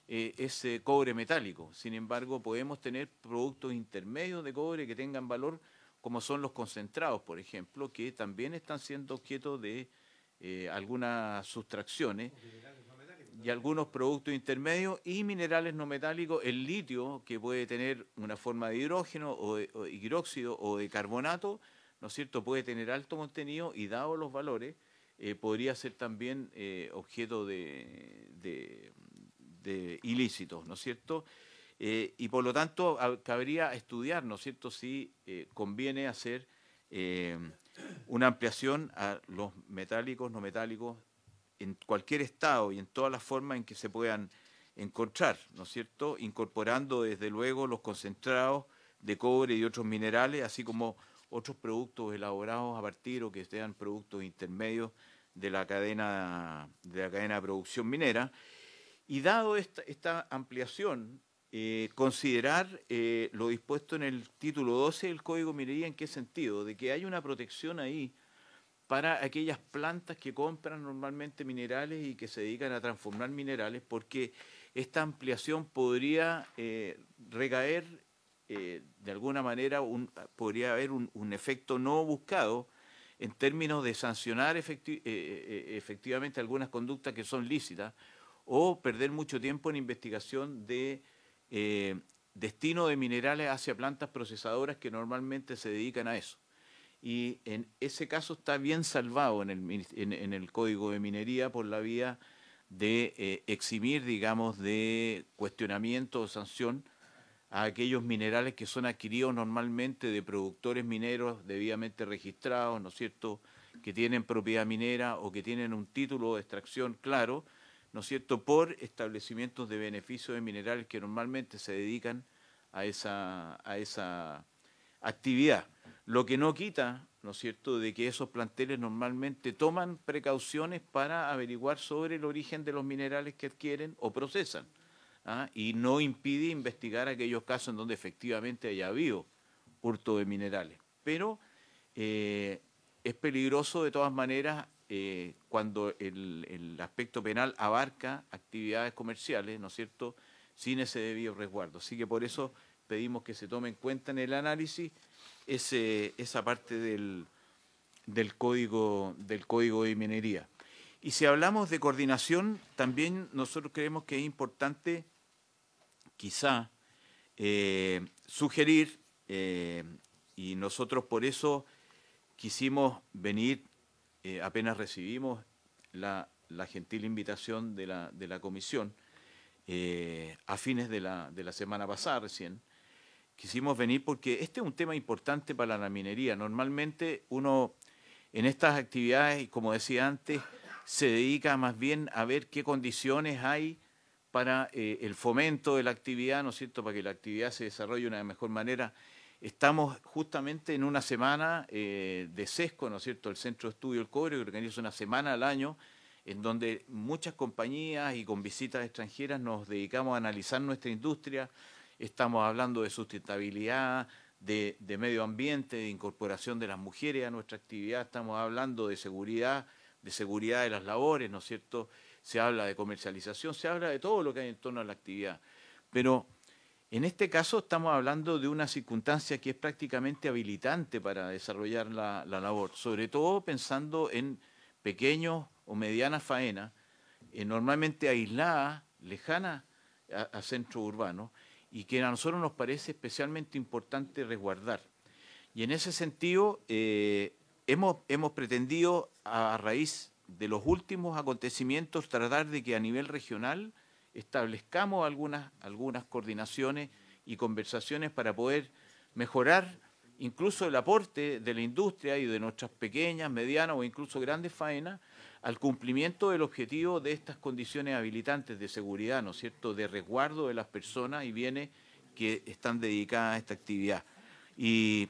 S6: es cobre metálico. Sin embargo, podemos tener productos intermedios de cobre que tengan valor, como son los concentrados, por ejemplo, que también están siendo objeto de algunas sustracciones y algunos productos intermedios y minerales no metálicos, el litio, que puede tener una forma de hidrógeno o de hidróxido o de carbonato, ¿no es cierto?, puede tener alto contenido y dados los valores, podría ser también objeto de ilícitos, ¿no es cierto? Y por lo tanto cabría estudiar, ¿no es cierto?, si conviene hacer una ampliación a los metálicos, no metálicos, en cualquier estado y en todas las formas en que se puedan encontrar, ¿no es cierto?, incorporando desde luego los concentrados de cobre y otros minerales, así como otros productos elaborados a partir o que sean productos intermedios de la cadena de producción minera. Y dado esta ampliación, considerar lo dispuesto en el título 12 del Código de Minería, ¿en qué sentido? De que hay una protección ahí para aquellas plantas que compran normalmente minerales y que se dedican a transformar minerales, porque esta ampliación podría recaer, de alguna manera, podría haber un efecto no buscado en términos de sancionar efectivamente algunas conductas que son lícitas o perder mucho tiempo en investigación de destino de minerales hacia plantas procesadoras que normalmente se dedican a eso. Y en ese caso está bien salvado en el Código de Minería por la vía de eximir, digamos, de cuestionamiento o sanción a aquellos minerales que son adquiridos normalmente de productores mineros debidamente registrados, ¿no es cierto?, que tienen propiedad minera o que tienen un título de extracción claro, ¿no es cierto?, por establecimientos de beneficio de minerales que normalmente se dedican a esa actividad. Lo que no quita, ¿no es cierto?, de que esos planteles normalmente toman precauciones para averiguar sobre el origen de los minerales que adquieren o procesan, y no impide investigar aquellos casos en donde efectivamente haya habido hurto de minerales. Pero es peligroso de todas maneras cuando el aspecto penal abarca actividades comerciales, ¿no es cierto?, sin ese debido resguardo. Así que por eso pedimos que se tome en cuenta en el análisis esa parte del código de minería. Y si hablamos de coordinación, también nosotros creemos que es importante quizá sugerir, y nosotros por eso quisimos venir, apenas recibimos la gentil invitación de la comisión, a fines de la semana pasada recién, quisimos venir porque este es un tema importante para la minería. Normalmente uno en estas actividades, y como decía antes, se dedica más bien a ver qué condiciones hay para el fomento de la actividad, ¿no es cierto?, para que la actividad se desarrolle de una mejor manera. Estamos justamente en una semana de CESCO, ¿no es cierto?, el Centro de Estudio del Cobre, que organiza una semana al año, en donde muchas compañías y con visitas extranjeras nos dedicamos a analizar nuestra industria. Estamos hablando de sustentabilidad, de medio ambiente, de incorporación de las mujeres a nuestra actividad, estamos hablando de seguridad, seguridad de las labores, ¿no es cierto? Se habla de comercialización, se habla de todo lo que hay en torno a la actividad. Pero en este caso estamos hablando de una circunstancia que es prácticamente habilitante para desarrollar la labor, sobre todo pensando en pequeños o medianas faenas, normalmente aisladas, lejanas a centros urbanos, y que a nosotros nos parece especialmente importante resguardar. Y en ese sentido, hemos pretendido, a raíz de los últimos acontecimientos, tratar de que a nivel regional establezcamos algunas coordinaciones y conversaciones para poder mejorar incluso el aporte de la industria y de nuestras pequeñas, medianas o incluso grandes faenas al cumplimiento del objetivo de estas condiciones habilitantes de seguridad, ¿no es cierto?, de resguardo de las personas y bienes que están dedicadas a esta actividad. Y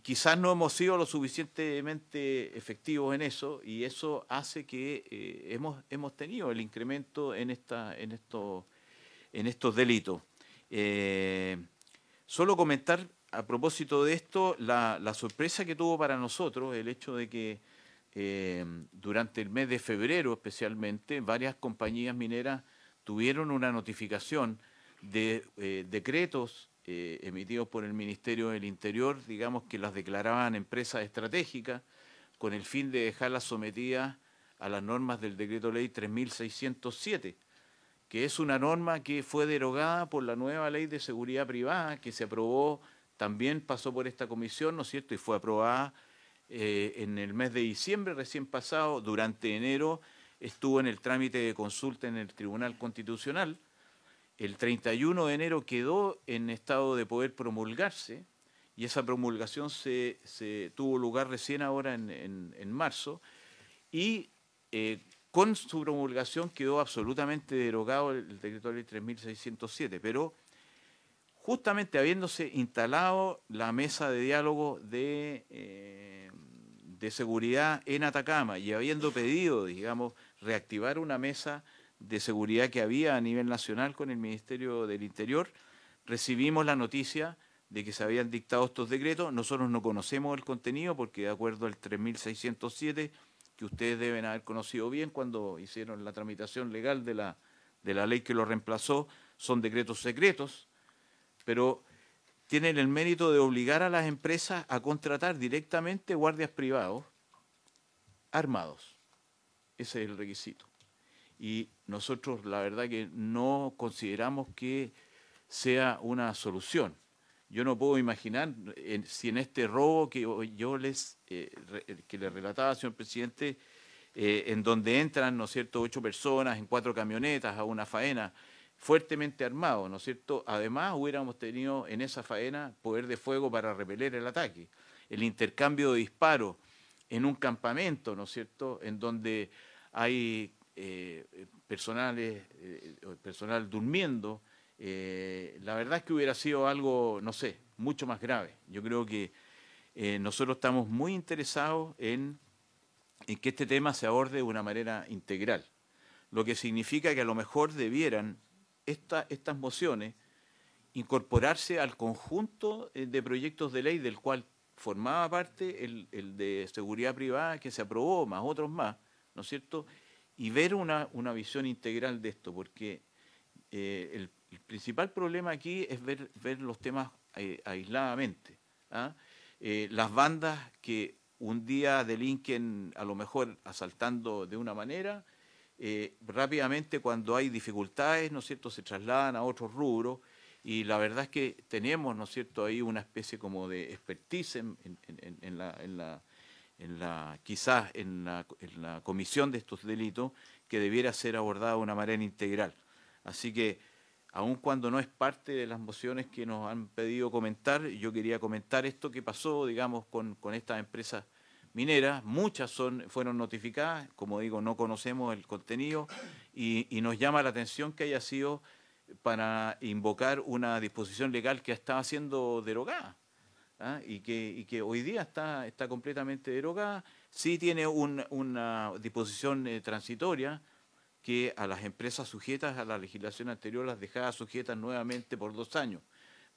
S6: quizás no hemos sido lo suficientemente efectivos en eso, y eso hace que hemos tenido el incremento en estos delitos. Solo comentar a propósito de esto la sorpresa que tuvo para nosotros el hecho de que durante el mes de febrero especialmente varias compañías mineras tuvieron una notificación de decretos emitidos por el Ministerio del Interior, digamos, que las declaraban empresas estratégicas con el fin de dejarlas sometidas a las normas del Decreto Ley 3607, que es una norma que fue derogada por la nueva Ley de Seguridad Privada, que se aprobó, también pasó por esta comisión, ¿no es cierto?, y fue aprobada en el mes de diciembre recién pasado. Durante enero estuvo en el trámite de consulta en el Tribunal Constitucional. El 31 de enero quedó en estado de poder promulgarse, y esa promulgación se tuvo lugar recién ahora en marzo, y con su promulgación quedó absolutamente derogado el Decreto Ley 3607, pero justamente habiéndose instalado la mesa de diálogo de seguridad en Atacama y habiendo pedido, digamos, reactivar una mesa de seguridad que había a nivel nacional con el Ministerio del Interior, recibimos la noticia de que se habían dictado estos decretos. Nosotros no conocemos el contenido porque, de acuerdo al 3607, que ustedes deben haber conocido bien cuando hicieron la tramitación legal de la ley que lo reemplazó, son decretos secretos, pero tienen el mérito de obligar a las empresas a contratar directamente guardias privados armados. Ese es el requisito. Y nosotros la verdad que no consideramos que sea una solución. Yo no puedo imaginar si en este robo que yo que le relataba, señor presidente, en donde entran, ¿no es cierto?, 8 personas en 4 camionetas a una faena, fuertemente armados, ¿no es cierto? Además hubiéramos tenido en esa faena poder de fuego para repeler el ataque. El intercambio de disparos en un campamento, ¿no es cierto?, en donde hay personal durmiendo, la verdad es que hubiera sido algo, no sé, mucho más grave. Yo creo que nosotros estamos muy interesados en que este tema se aborde de una manera integral, lo que significa que a lo mejor debieran estas mociones incorporarse al conjunto de proyectos de ley del cual formaba parte el de seguridad privada que se aprobó, más otros más, ¿no es cierto?, y ver una visión integral de esto, porque el principal problema aquí es ver los temas aisladamente, ¿ah? Las bandas que un día delinquen a lo mejor asaltando de una manera, rápidamente cuando hay dificultades, ¿no es cierto?, se trasladan a otros rubros, y la verdad es que tenemos, ¿no es cierto?, ahí una especie como de expertise quizás en la comisión de estos delitos que debiera ser abordada de una manera integral. Así que, aun cuando no es parte de las mociones que nos han pedido comentar, yo quería comentar esto que pasó, digamos, con estas empresas mineras. Muchas fueron notificadas, como digo, no conocemos el contenido, y nos llama la atención que haya sido para invocar una disposición legal que estaba siendo derogada. ¿Ah? Y que hoy día está completamente derogada. Sí tiene una disposición transitoria que a las empresas sujetas a la legislación anterior las dejaba sujetas nuevamente por 2 años,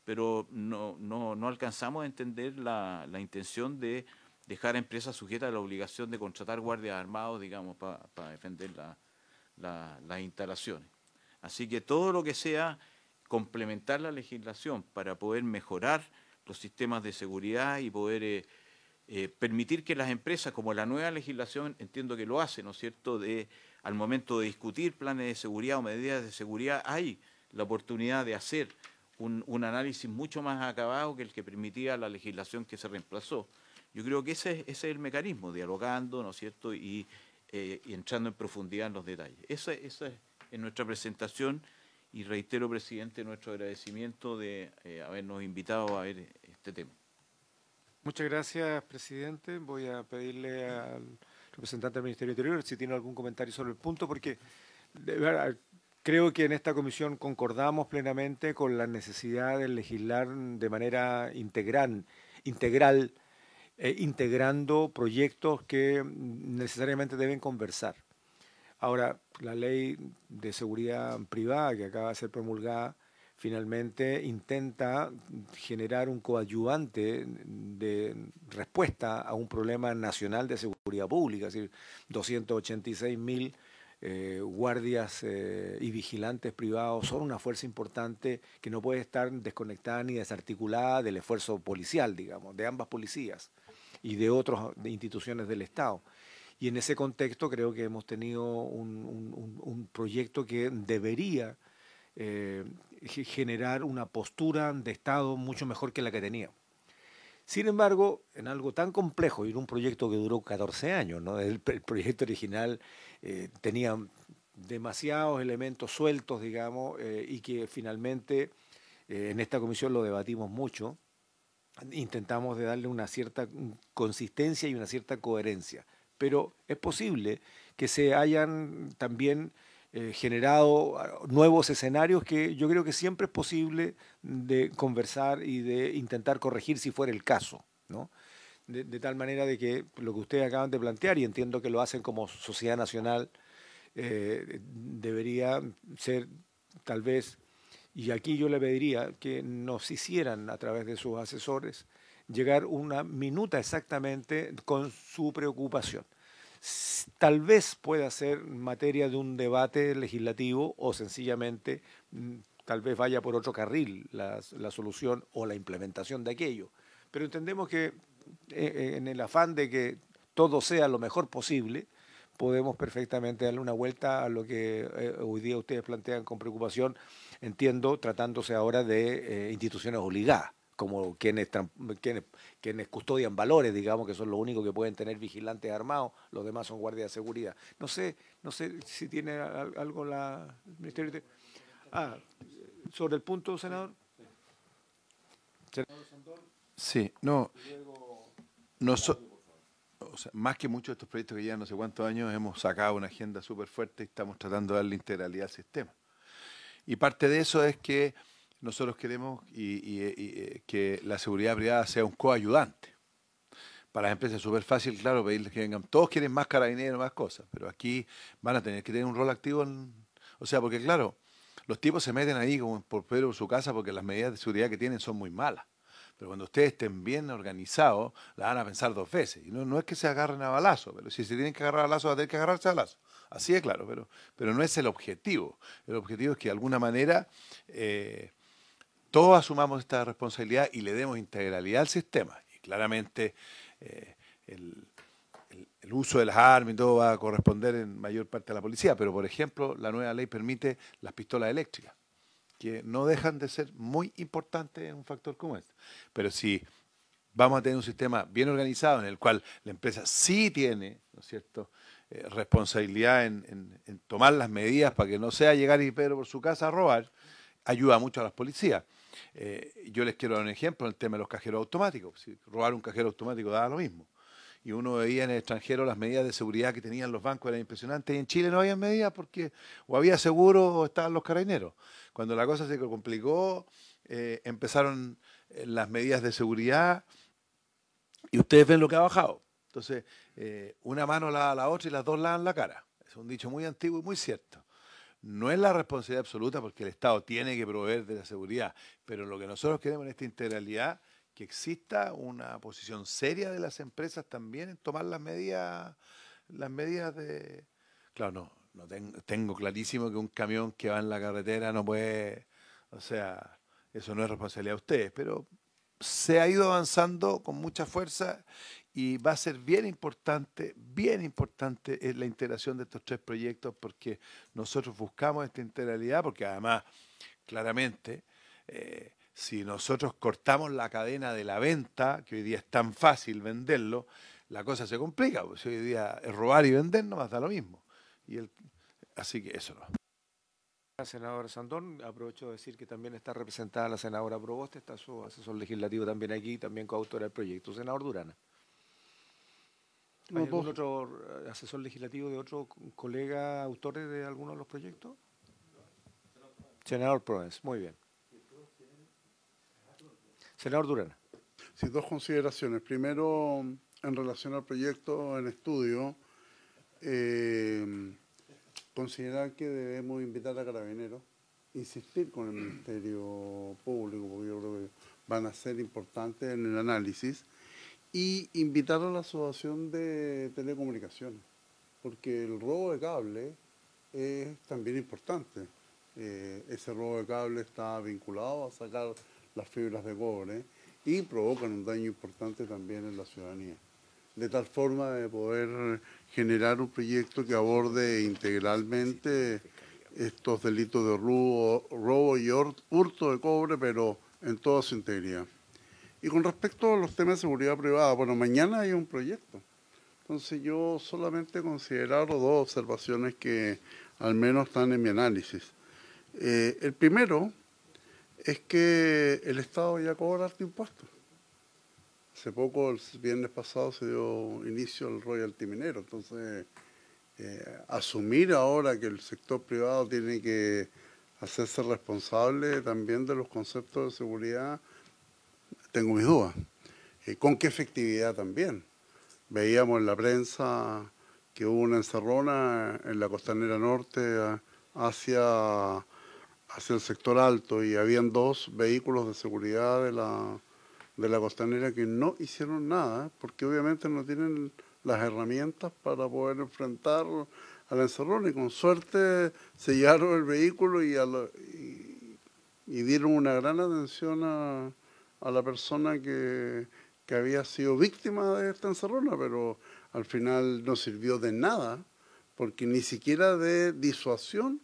S6: pero no alcanzamos a entender la intención de dejar a empresas sujetas a la obligación de contratar guardias armados, digamos, para defender las instalaciones. Así que todo lo que sea complementar la legislación para poder mejorar los sistemas de seguridad y poder permitir que las empresas, como la nueva legislación, entiendo que lo hace, ¿no es cierto?, al momento de discutir planes de seguridad o medidas de seguridad, hay la oportunidad de hacer un análisis mucho más acabado que el que permitía la legislación que se reemplazó. Yo creo que ese es el mecanismo, dialogando, ¿no es cierto?, y entrando en profundidad en los detalles. Esa es nuestra presentación y reitero, presidente, nuestro agradecimiento de habernos invitado a ver este tema.
S1: Muchas gracias, presidente. Voy a pedirle al representante del Ministerio del Interior si tiene algún comentario sobre el punto, porque de verdad, creo que en esta comisión concordamos plenamente con la necesidad de legislar de manera integral, integrando proyectos que necesariamente deben conversar. Ahora, la ley de seguridad privada que acaba de ser promulgada finalmente intenta generar un coadyuvante de respuesta a un problema nacional de seguridad pública, es decir, 286.000 guardias y vigilantes privados son una fuerza importante que no puede estar desconectada ni desarticulada del esfuerzo policial, digamos, de ambas policías y de otras instituciones del Estado. Y en ese contexto creo que hemos tenido un proyecto que debería generar una postura de Estado mucho mejor que la que tenía. Sin embargo, en algo tan complejo y en un proyecto que duró 14 años, ¿no? El proyecto original tenía demasiados elementos sueltos, digamos, y que finalmente en esta comisión lo debatimos mucho. Intentamos de darle una cierta consistencia y una cierta coherencia. Pero es posible que se hayan también generado nuevos escenarios que yo creo que siempre es posible de conversar y de intentar corregir si fuera el caso, ¿no? De tal manera de que lo que ustedes acaban de plantear, y entiendo que lo hacen como sociedad nacional, debería ser tal vez, y aquí yo le pediría que nos hicieran a través de sus asesores llegar una minuta exactamente con su preocupación. Tal vez pueda ser materia de un debate legislativo o sencillamente tal vez vaya por otro carril la solución o la implementación de aquello. Pero entendemos que en el afán de que todo sea lo mejor posible, podemos perfectamente darle una vuelta a lo que hoy día ustedes plantean con preocupación, entiendo, tratándose ahora de instituciones obligadas, como quienes custodian valores, digamos, que son los únicos que pueden tener vigilantes armados, los demás son guardias de seguridad. No sé si tiene algo el Ministerio de... sobre el punto, senador.
S3: Sí, o sea, más que muchos de estos proyectos que llevan no sé cuántos años, hemos sacado una agenda súper fuerte y estamos tratando de darle integralidad al sistema. Y parte de eso es que nosotros queremos que la seguridad privada sea un coayudante. Para las empresas es súper fácil, claro, pedirles que vengan. Todos quieren más carabineros, más cosas, pero aquí van a tener que tener un rol activo. O sea, porque claro, los tipos se meten ahí como por Pedro por su casa porque las medidas de seguridad que tienen son muy malas. Pero cuando ustedes estén bien organizados, la van a pensar dos veces. Y no es que se agarren a balazo, pero si se tienen que agarrar a balazo, van a tener que agarrarse a balazo. Así es claro, pero no es el objetivo. El objetivo es que de alguna manera todos asumamos esta responsabilidad y le demos integralidad al sistema. Y claramente el uso de las armas y todo va a corresponder en mayor parte a la policía. Pero, por ejemplo, la nueva ley permite las pistolas eléctricas, que no dejan de ser muy importantes en un factor como este. Pero si vamos a tener un sistema bien organizado en el cual la empresa sí tiene, ¿no es cierto?, responsabilidad en tomar las medidas para que no sea llegar y Pedro por su casa a robar, ayuda mucho a las policías. Yo les quiero dar un ejemplo en el tema de los cajeros automáticos. Si robar un cajero automático daba lo mismo. Y uno veía en el extranjero las medidas de seguridad que tenían los bancos, eran impresionantes, y en Chile no había medidas porque o había seguro o estaban los carabineros. Cuando la cosa se complicó, empezaron las medidas de seguridad y ustedes ven lo que ha bajado. Entonces, una mano lava a la otra y las dos lavan la cara. Es un dicho muy antiguo y muy cierto. No es la responsabilidad absoluta porque el Estado tiene que proveer de la seguridad, pero lo que nosotros queremos en esta integralidad, que exista una posición seria de las empresas también en tomar las medidas de... Claro, tengo clarísimo que un camión que va en la carretera no puede, o sea, eso no es responsabilidad de ustedes, pero se ha ido avanzando con mucha fuerza y va a ser bien importante la integración de estos tres proyectos, porque nosotros buscamos esta integralidad, porque además, claramente, si nosotros cortamos la cadena de la venta, que hoy día es tan fácil venderlo, la cosa se complica, porque hoy día es robar y vender nomás da lo mismo. Así que eso no.
S1: Senador Sandón, aprovecho de decir que también está representada la senadora Proboste, está su asesor legislativo también aquí, también coautora del proyecto. Senador Durana. ¿Hay algún otro asesor legislativo de otro colega autores de alguno de los proyectos? Senador Proens, muy bien. Senador Durana.
S4: Sí, dos consideraciones. Primero, en relación al proyecto en estudio, considerar que debemos invitar a Carabineros, insistir con el Ministerio Público, porque yo creo que van a ser importantes en el análisis, y invitar a la Asociación de Telecomunicaciones, porque el robo de cable es también importante. Ese robo de cable está vinculado a sacar las fibras de cobre y provocan un daño importante también en la ciudadanía. De tal forma de poder generar un proyecto que aborde integralmente estos delitos de robo y hurto de cobre, pero en toda su integridad. Y con respecto a los temas de seguridad privada, bueno, mañana hay un proyecto. Entonces yo solamente considero dos observaciones que al menos están en mi análisis. El primero es que el Estado ya cobra harto impuestos. Hace poco, el viernes pasado, se dio inicio al royalty minero. Entonces, asumir ahora que el sector privado tiene que hacerse responsable también de los conceptos de seguridad, tengo mis dudas. ¿Con qué efectividad también? Veíamos en la prensa que hubo una encerrona en la costanera norte hacia el sector alto y habían dos vehículos de seguridad de la costanera que no hicieron nada, porque obviamente no tienen las herramientas para poder enfrentar a la encerrona, y con suerte sellaron el vehículo y dieron una gran atención a la persona que había sido víctima de esta encerrona, pero al final no sirvió de nada, porque ni siquiera de disuasión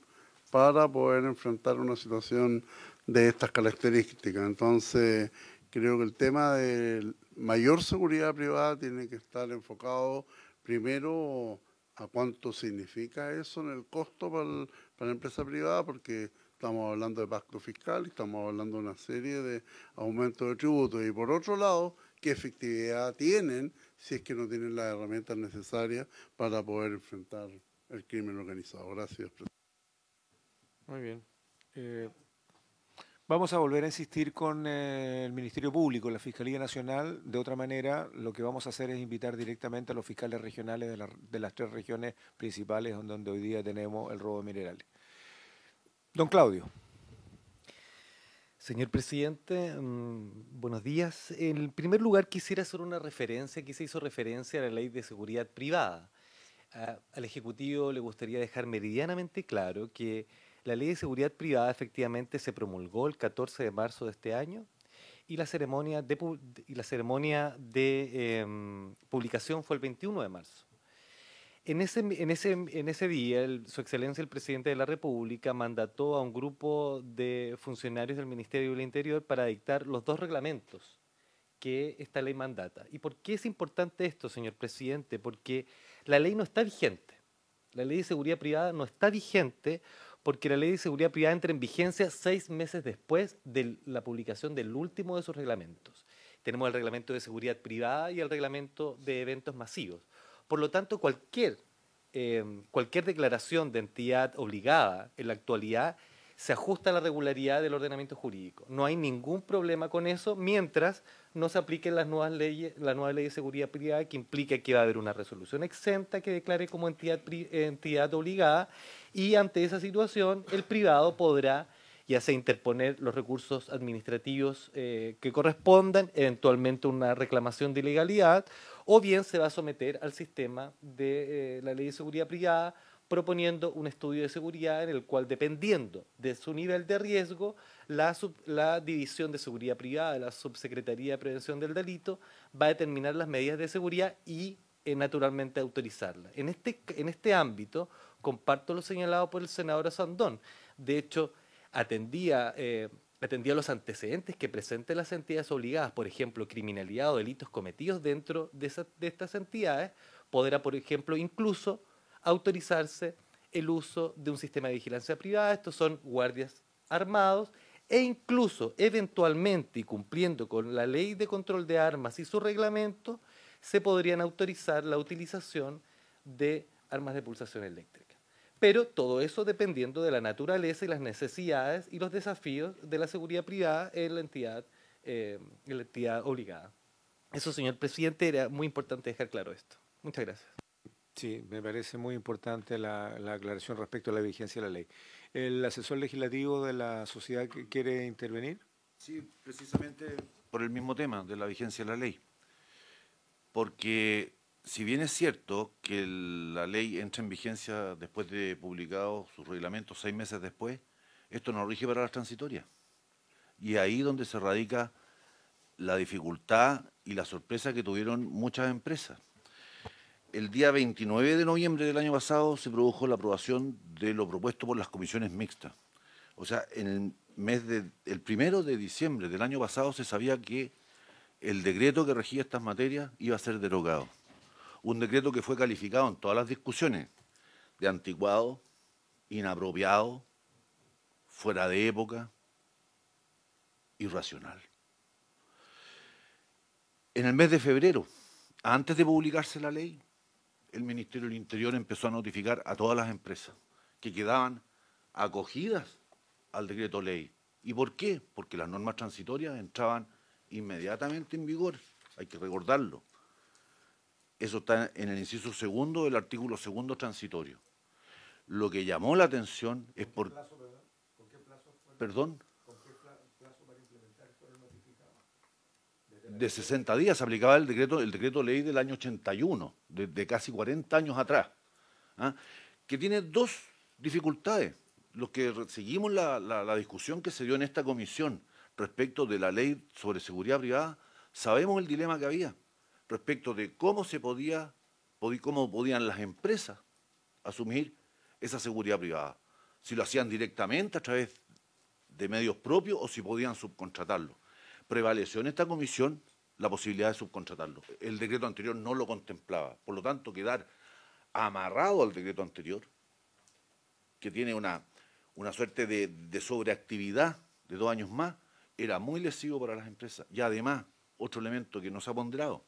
S4: para poder enfrentar una situación de estas características. Entonces, creo que el tema de mayor seguridad privada tiene que estar enfocado primero a cuánto significa eso en el costo para la empresa privada, porque estamos hablando de pacto fiscal y estamos hablando de una serie de aumentos de tributos. Y por otro lado, qué efectividad tienen si es que no tienen las herramientas necesarias para poder enfrentar el crimen organizado. Gracias, presidente.
S1: Muy bien. Vamos a volver a insistir con el Ministerio Público, la Fiscalía Nacional. De otra manera, lo que vamos a hacer es invitar directamente a los fiscales regionales de las tres regiones principales donde hoy día tenemos el robo de minerales. Don Claudio.
S7: Señor presidente, buenos días. En primer lugar, quisiera hacer una referencia, aquí se hizo referencia a la Ley de Seguridad Privada. Al Ejecutivo le gustaría dejar meridianamente claro que la Ley de Seguridad Privada efectivamente se promulgó el 14 de marzo de este año y la ceremonia de publicación fue el 21 de marzo. En ese día, Su Excelencia el Presidente de la República mandató a un grupo de funcionarios del Ministerio del Interior para dictar los dos reglamentos que esta ley mandata. ¿Y por qué es importante esto, señor Presidente? Porque la ley no está vigente. La Ley de Seguridad Privada no está vigente porque la Ley de Seguridad Privada entra en vigencia 6 meses después de la publicación del último de sus reglamentos. Tenemos el Reglamento de Seguridad Privada y el Reglamento de Eventos Masivos. Por lo tanto, cualquier declaración de entidad obligada en la actualidad se ajusta a la regularidad del ordenamiento jurídico. No hay ningún problema con eso mientras no se apliquen las nuevas leyes, la nueva ley de seguridad privada, que implica que va a haber una resolución exenta que declare como entidad obligada, y ante esa situación el privado podrá ya sea interponer los recursos administrativos que correspondan, eventualmente una reclamación de ilegalidad, o bien se va a someter al sistema de la Ley de Seguridad Privada, proponiendo un estudio de seguridad en el cual, dependiendo de su nivel de riesgo, la División de Seguridad Privada de la Subsecretaría de Prevención del Delito va a determinar las medidas de seguridad y naturalmente autorizarlas. En este ámbito comparto lo señalado por el senador Asandón. De hecho, atendía los antecedentes que presenten las entidades obligadas, por ejemplo, criminalidad o delitos cometidos dentro de estas entidades, podrá, por ejemplo, incluso autorizarse el uso de un sistema de vigilancia privada. Estos son guardias armados, e incluso, eventualmente, y cumpliendo con la Ley de Control de Armas y su reglamento, se podrían autorizar la utilización de armas de pulsación eléctrica. Pero todo eso dependiendo de la naturaleza y las necesidades y los desafíos de la seguridad privada en la entidad obligada. Eso, señor presidente, era muy importante dejar claro esto. Muchas gracias.
S1: Sí, me parece muy importante la aclaración respecto a la vigencia de la ley. ¿El asesor legislativo de la sociedad quiere intervenir?
S8: Sí, precisamente por el mismo tema de la vigencia de la ley. Porque si bien es cierto que la ley entra en vigencia después de publicado sus reglamentos 6 meses después, esto no rige para las transitorias. Y ahí donde se radica la dificultad y la sorpresa que tuvieron muchas empresas. El día 29 de noviembre del año pasado se produjo la aprobación de lo propuesto por las comisiones mixtas. O sea, el 1 de diciembre del año pasado se sabía que el decreto que regía estas materias iba a ser derogado. Un decreto que fue calificado en todas las discusiones de anticuado, inapropiado, fuera de época, irracional. En el mes de febrero, antes de publicarse la ley, el Ministerio del Interior empezó a notificar a todas las empresas que quedaban acogidas al decreto ley. ¿Y por qué? Porque las normas transitorias entraban inmediatamente en vigor, hay que recordarlo. Eso está en el inciso segundo del artículo segundo transitorio. Lo que llamó la atención es por... ¿Perdón? De 60 días se aplicaba el decreto ley del año 81, de casi 40 años atrás, ¿ah? Que tiene dos dificultades. Los que seguimos la discusión que se dio en esta comisión respecto de la ley sobre seguridad privada, sabemos el dilema que había respecto de cómo podían las empresas asumir esa seguridad privada. Si lo hacían directamente a través de medios propios o si podían subcontratarlo. Prevaleció en esta comisión la posibilidad de subcontratarlo. El decreto anterior no lo contemplaba. Por lo tanto, quedar amarrado al decreto anterior, que tiene una suerte de sobreactividad de 2 años más, era muy lesivo para las empresas. Y además, otro elemento que no se ha ponderado,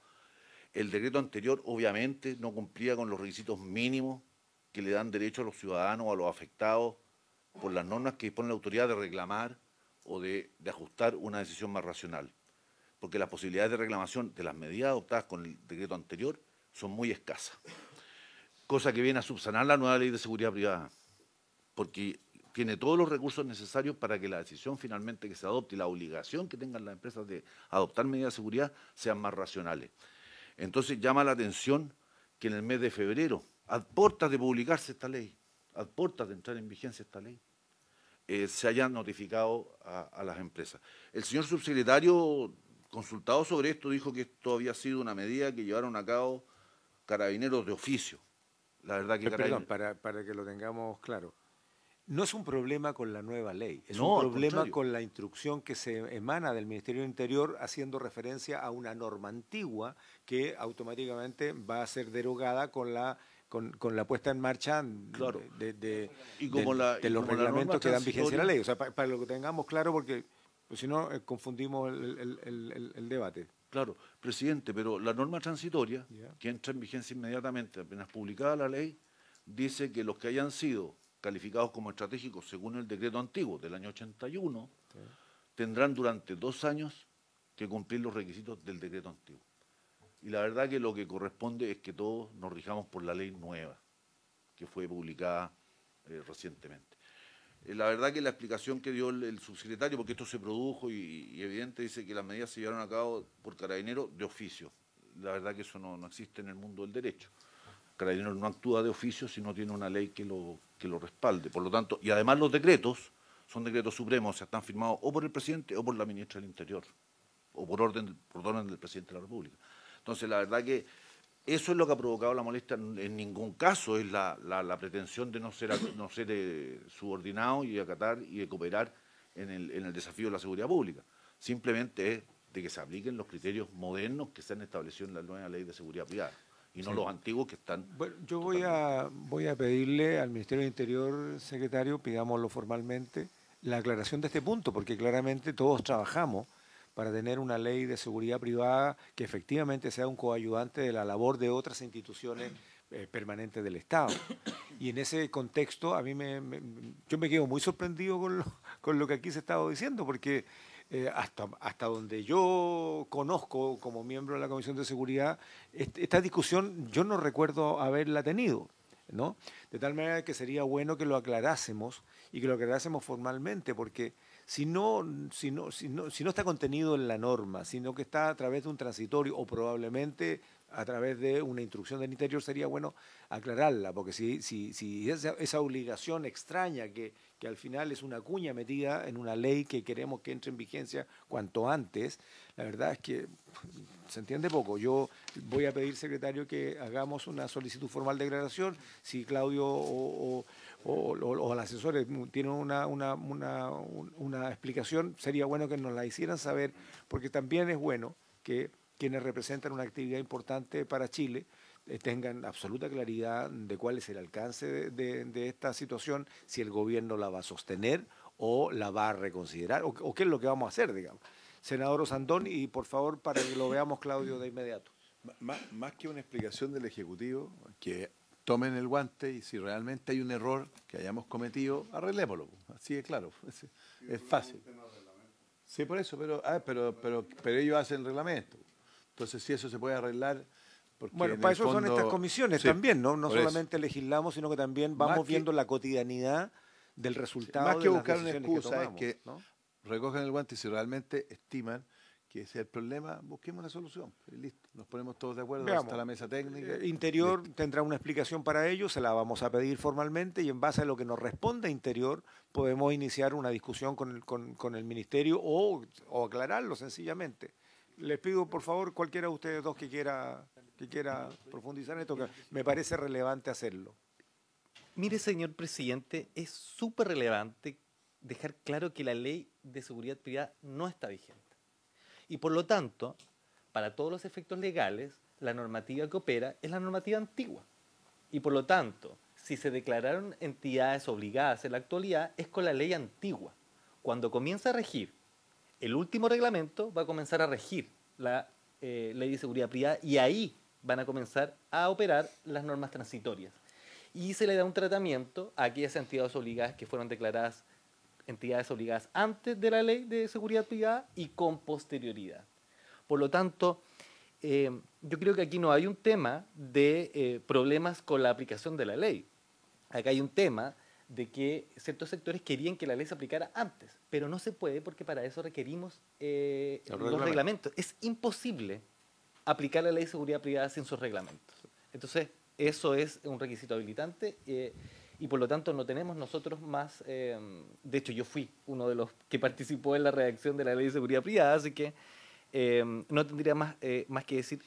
S8: el decreto anterior obviamente no cumplía con los requisitos mínimos que le dan derecho a los ciudadanos o a los afectados por las normas que dispone la autoridad de reclamar o de ajustar una decisión más racional, porque las posibilidades de reclamación de las medidas adoptadas con el decreto anterior son muy escasas, cosa que viene a subsanar la nueva ley de seguridad privada, porque tiene todos los recursos necesarios para que la decisión finalmente que se adopte y la obligación que tengan las empresas de adoptar medidas de seguridad sean más racionales. Entonces llama la atención que en el mes de febrero, a puertas de publicarse esta ley, a puertas de entrar en vigencia esta ley, se hayan notificado a las empresas. El señor subsecretario, consultado sobre esto, dijo que esto había sido una medida que llevaron a cabo carabineros de oficio. La verdad que
S1: Perdón, para que lo tengamos claro. No es un problema con la nueva ley, es
S8: No,
S1: un
S8: al
S1: problema
S8: contrario.
S1: con la instrucción que se emana del Ministerio del Interior haciendo referencia a una norma antigua que automáticamente va a ser derogada con la puesta en marcha
S8: Claro.
S1: de
S8: como
S1: los
S8: la norma
S1: reglamentos que dan vigencia a la
S8: transitoria-
S1: ley. O sea, para lo que tengamos claro, porque pues, si no confundimos el debate.
S8: Claro, presidente, pero la norma transitoria,
S1: Ya.
S8: que entra en vigencia inmediatamente, apenas publicada la ley, dice que los que hayan sido calificados como estratégicos según el decreto antiguo del año 81, tendrán durante 2 años que cumplir los requisitos del decreto antiguo. Y la verdad que lo que corresponde es que todos nos rijamos por la ley nueva, que fue publicada recientemente. La verdad que la explicación que dio el subsecretario, porque esto se produjo y evidente, dice que las medidas se llevaron a cabo por Carabineros de oficio. La verdad que eso no existe en el mundo del derecho. Carabineros no actúa de oficio si no tiene una ley que lo respalde. Por lo tanto, y además los decretos son decretos supremos, o sea, están firmados o por el presidente o por la ministra del Interior, o por orden del presidente de la República. Entonces, la verdad que eso es lo que ha provocado la molestia. En ningún caso es la pretensión de no ser subordinado y acatar y de cooperar en el desafío de la seguridad pública. Simplemente es de que se apliquen los criterios modernos que se han establecido en la nueva ley de seguridad privada y no los antiguos que están...
S1: Bueno, yo voy a pedirle al Ministerio del Interior, secretario, pidámoslo formalmente, la aclaración de este punto, porque claramente todos trabajamos para tener una ley de seguridad privada que efectivamente sea un coayudante de la labor de otras instituciones permanentes del Estado. Y en ese contexto, a mí yo me quedo muy sorprendido con lo que aquí se ha estado diciendo, porque hasta donde yo conozco como miembro de la Comisión de Seguridad, esta discusión yo no recuerdo haberla tenido, ¿no? De tal manera que sería bueno que lo aclarásemos y que lo aclarásemos formalmente, porque si no está contenido en la norma, sino que está a través de un transitorio o probablemente a través de una instrucción del Interior, sería bueno aclararla, porque si esa obligación extraña que al final es una cuña metida en una ley que queremos que entre en vigencia cuanto antes, la verdad es que se entiende poco. Yo voy a pedir, secretario, que hagamos una solicitud formal de declaración. Si Claudio o los asesores tienen una explicación, sería bueno que nos la hicieran saber, porque también es bueno que quienes representan una actividad importante para Chile tengan absoluta claridad de cuál es el alcance de esta situación, si el gobierno la va a sostener o la va a reconsiderar, o qué es lo que vamos a hacer, digamos. Senador Osandón, y por favor, para que lo veamos, Claudio, de inmediato.
S3: Más que una explicación del Ejecutivo, que tomen el guante y si realmente hay un error que hayamos cometido, arreglémoslo. Así de claro. Es fácil. Sí, por eso, pero ellos hacen el reglamento. Entonces, si eso se puede arreglar...
S1: Bueno, para eso son estas comisiones también, ¿no? No solamente legislamos, sino que también vamos viendo la cotidianidad del resultado.
S3: Más que buscar una excusa, es que recogen el guante y si realmente estiman que ese es el problema, busquemos una solución. Y listo, nos ponemos todos de acuerdo, hasta la mesa técnica.
S1: Interior tendrá una explicación para ello, se la vamos a pedir formalmente y en base a lo que nos responda Interior podemos iniciar una discusión con el Ministerio o aclararlo sencillamente. Les pido, por favor, cualquiera de ustedes dos que quiera profundizar en esto, que me parece relevante hacerlo.
S7: Mire, señor presidente, es súper relevante dejar claro que la ley de seguridad privada no está vigente. Y por lo tanto, para todos los efectos legales, la normativa que opera es la normativa antigua. Y por lo tanto, si se declararon entidades obligadas en la actualidad, es con la ley antigua. Cuando comienza a regir el último reglamento, va a comenzar a regir la ley de seguridad privada y ahí van a comenzar a operar las normas transitorias. Y se le da un tratamiento a aquellas entidades obligadas que fueron declaradas entidades obligadas antes de la ley de seguridad privada y con posterioridad. Por lo tanto, yo creo que aquí no hay un tema de problemas con la aplicación de la ley. Acá hay un tema de que ciertos sectores querían que la ley se aplicara antes, pero no se puede porque para eso requerimos los reglamentos. Es imposible aplicar la ley de seguridad privada sin sus reglamentos. Entonces, eso es un requisito habilitante y por lo tanto no tenemos nosotros más... de hecho, yo fui uno de los que participó en la redacción de la ley de seguridad privada, así que no tendría más que decir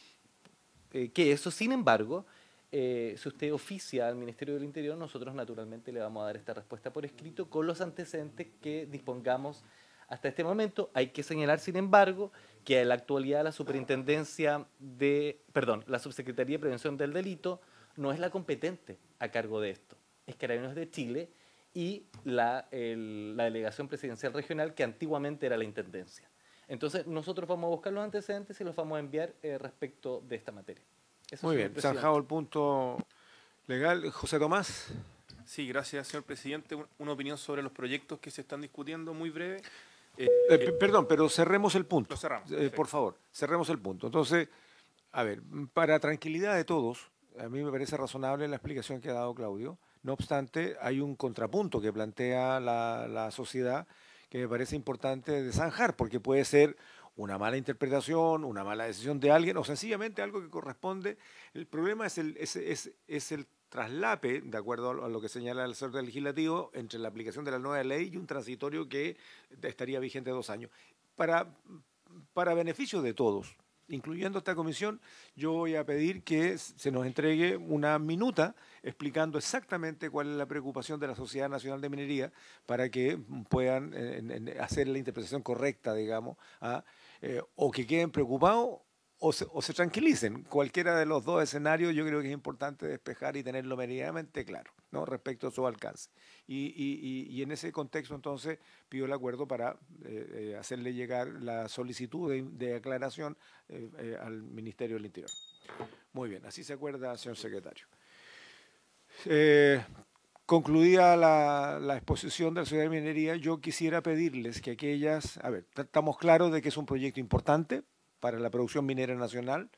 S7: que eso. Sin embargo, si usted oficia al Ministerio del Interior, nosotros naturalmente le vamos a dar esta respuesta por escrito con los antecedentes que dispongamos hasta este momento. Hay que señalar, sin embargo, que en la actualidad la la Subsecretaría de Prevención del Delito no es la competente a cargo de esto. Es Carabineros de Chile y la Delegación Presidencial Regional, que antiguamente era la Intendencia. Entonces, nosotros vamos a buscar los antecedentes y los vamos a enviar respecto de esta materia. Eso.
S1: Muy bien, zanjado el punto legal. José Tomás.
S9: Sí, gracias, señor presidente. Una opinión sobre los proyectos que se están discutiendo, muy breve.
S1: Perdón, pero cerremos el punto.
S9: Lo cerramos.
S1: Por favor, cerremos el punto. Entonces, a ver, para tranquilidad de todos, a mí me parece razonable la explicación que ha dado Claudio. No obstante, hay un contrapunto que plantea la sociedad que me parece importante de zanjar, porque puede ser una mala interpretación, una mala decisión de alguien, o sencillamente algo que corresponde. El problema es el traslape, de acuerdo a lo que señala el asesor legislativo, entre la aplicación de la nueva ley y un transitorio que estaría vigente 2 años. Para beneficio de todos, incluyendo esta comisión, yo voy a pedir que se nos entregue una minuta explicando exactamente cuál es la preocupación de la Sociedad Nacional de Minería para que puedan hacer la interpretación correcta, digamos, o que queden preocupados o se tranquilicen. Cualquiera de los dos escenarios yo creo que es importante despejar y tenerlo meridianamente claro, ¿no?, respecto a su alcance. Y en ese contexto entonces pido el acuerdo para hacerle llegar la solicitud de aclaración al Ministerio del Interior. Muy bien, así se acuerda, señor secretario. Concluida la exposición de la Sociedad de Minería, yo quisiera pedirles que aquellas, estamos claros de que es un proyecto importante para la producción minera nacional,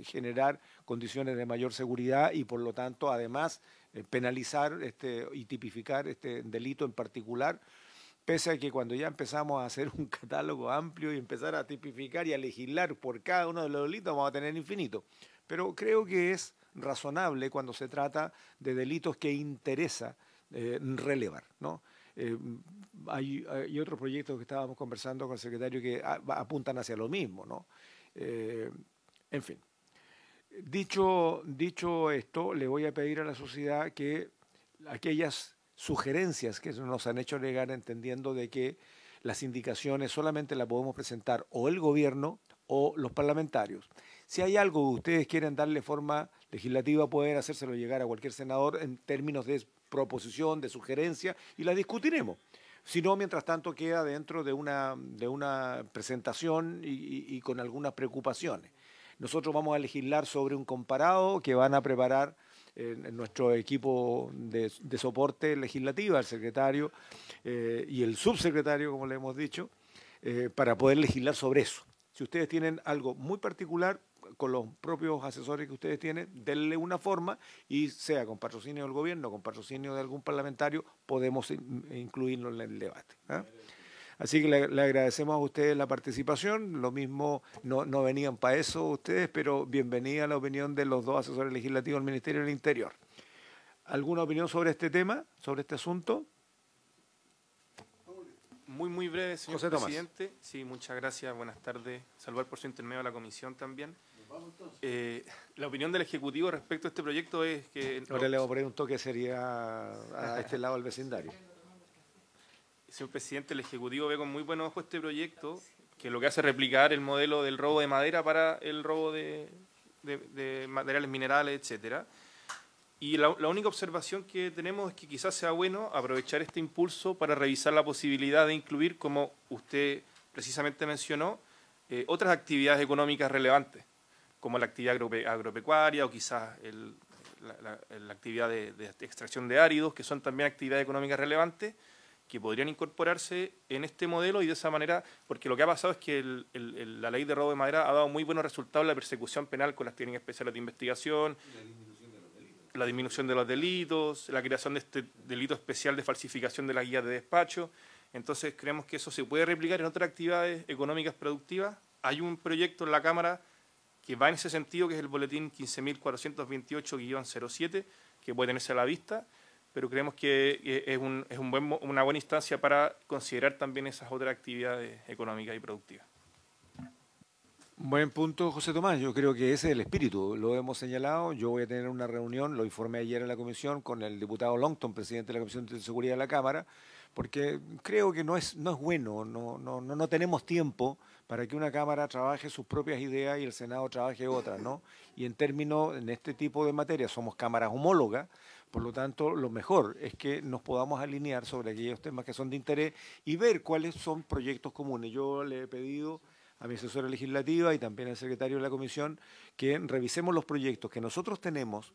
S1: generar condiciones de mayor seguridad y por lo tanto además penalizar y tipificar este delito en particular, pese a que cuando ya empezamos a hacer un catálogo amplio y empezar a tipificar y a legislar por cada uno de los delitos vamos a tener infinito. Pero creo que es razonable cuando se trata de delitos que interesa relevar, ¿no? Hay otros proyectos que estábamos conversando con el secretario que apuntan hacia lo mismo, ¿no? En fin, dicho esto, le voy a pedir a la sociedad que aquellas sugerencias que nos han hecho llegar, entendiendo de que las indicaciones solamente las podemos presentar o el gobierno o los parlamentarios. Si hay algo que ustedes quieren darle forma legislativa, pueden hacérselo llegar a cualquier senador en términos de proposición, de sugerencia, y la discutiremos. Si no, mientras tanto, queda dentro de una presentación y con algunas preocupaciones. Nosotros vamos a legislar sobre un comparado que van a preparar en nuestro equipo de soporte legislativo, el secretario y el subsecretario, como le hemos dicho, para poder legislar sobre eso. Si ustedes tienen algo muy particular, con los propios asesores que ustedes tienen, denle una forma y sea con patrocinio del gobierno, con patrocinio de algún parlamentario, podemos incluirlo en el debate. Así que le agradecemos a ustedes la participación. Lo mismo, no venían para eso ustedes, pero bienvenida a la opinión de los dos asesores legislativos del Ministerio del Interior. ¿Alguna opinión sobre este tema, sobre este asunto?
S9: Muy breve, señor
S1: José Tomás.
S9: presidente. Sí, muchas gracias. Buenas tardes. Saludar por su intermedio a la comisión también. La opinión del Ejecutivo respecto a este proyecto es que...
S1: Ahora le voy a poner un toque de seriedad a este lado del vecindario.
S9: Señor presidente, el Ejecutivo ve con muy buenos ojos este proyecto, que lo que hace es replicar el modelo del robo de madera para el robo de materiales minerales, etcétera. Y la única observación que tenemos es que quizás sea bueno aprovechar este impulso para revisar la posibilidad de incluir, como usted precisamente mencionó, otras actividades económicas relevantes, como la actividad agropecuaria o quizás la actividad de extracción de áridos, que son también actividades económicas relevantes, que podrían incorporarse en este modelo y de esa manera, porque lo que ha pasado es que la ley de robo de madera ha dado muy buenos resultados en la persecución penal con las técnicas especiales de investigación, la disminución de los delitos, la creación de este delito especial de falsificación de las guías de despacho. Entonces creemos que eso se puede replicar en otras actividades económicas productivas. Hay un proyecto en la Cámara que va en ese sentido, que es el boletín 15.428-07, que puede tenerse a la vista, pero creemos que es una buena instancia para considerar también esas otras actividades económicas y productivas.
S1: Buen punto, José Tomás. Yo creo que ese es el espíritu. Lo hemos señalado. Yo voy a tener una reunión, lo informé ayer en la comisión, con el diputado Longton, presidente de la Comisión de Seguridad de la Cámara, porque creo que no es bueno, no tenemos tiempo para que una Cámara trabaje sus propias ideas y el Senado trabaje otras, ¿no? Y en este tipo de materias somos cámaras homólogas, por lo tanto, lo mejor es que nos podamos alinear sobre aquellos temas que son de interés y ver cuáles son proyectos comunes. Yo le he pedido a mi asesora legislativa y también al secretario de la comisión que revisemos los proyectos que nosotros tenemos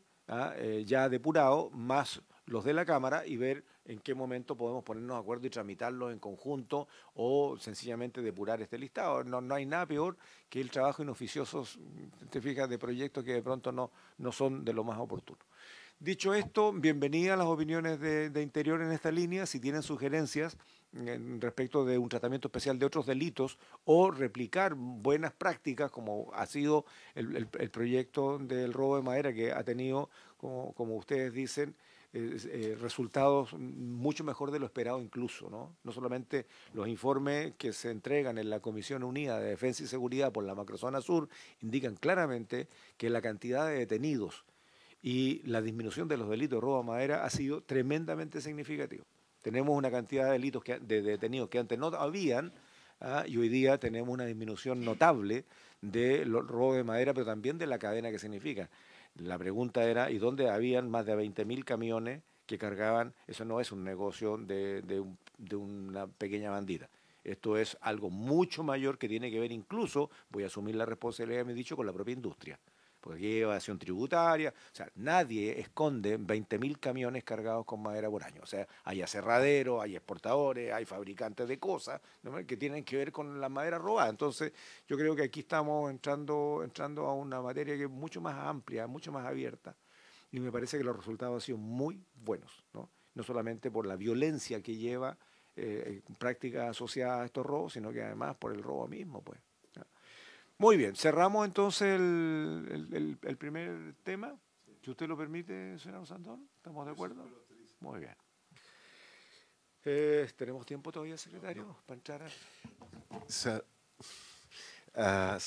S1: ya depurados, más los de la Cámara, y ver en qué momento podemos ponernos de acuerdo y tramitarlos en conjunto o sencillamente depurar este listado. No hay nada peor que el trabajo inoficioso, te fijas, de proyectos que de pronto no son de lo más oportuno. Dicho esto, bienvenidas las opiniones de Interior en esta línea. Si tienen sugerencias respecto de un tratamiento especial de otros delitos o replicar buenas prácticas, como ha sido el proyecto del robo de madera, que ha tenido, como ustedes dicen, resultados mucho mejor de lo esperado incluso, ¿no? No solamente los informes que se entregan en la Comisión Unida de Defensa y Seguridad por la Macrozona Sur indican claramente que la cantidad de detenidos y la disminución de los delitos de robo a madera ha sido tremendamente significativa. Tenemos una cantidad de delitos de detenidos que antes no habían, y hoy día tenemos una disminución notable de los robos de madera, pero también de la cadena que significa. La pregunta era, ¿y dónde habían más de 20.000 camiones que cargaban? Eso no es un negocio de una pequeña bandida. Esto es algo mucho mayor que tiene que ver incluso, voy a asumir la responsabilidad, me he dicho, con la propia industria. Porque aquí hay evasión tributaria, o sea, nadie esconde 20.000 camiones cargados con madera por año. O sea, hay aserraderos, hay exportadores, hay fabricantes de cosas, ¿no?, que tienen que ver con la madera robada. Entonces, yo creo que aquí estamos entrando a una materia que es mucho más amplia, mucho más abierta, y me parece que los resultados han sido muy buenos, ¿no? No solamente por la violencia que lleva prácticas asociadas a estos robos, sino que además por el robo mismo, pues. Muy bien, cerramos entonces el primer tema. Si usted lo permite, senador Sandón, ¿estamos de acuerdo? Muy bien. ¿Tenemos tiempo todavía, secretario, para entrar
S2: Se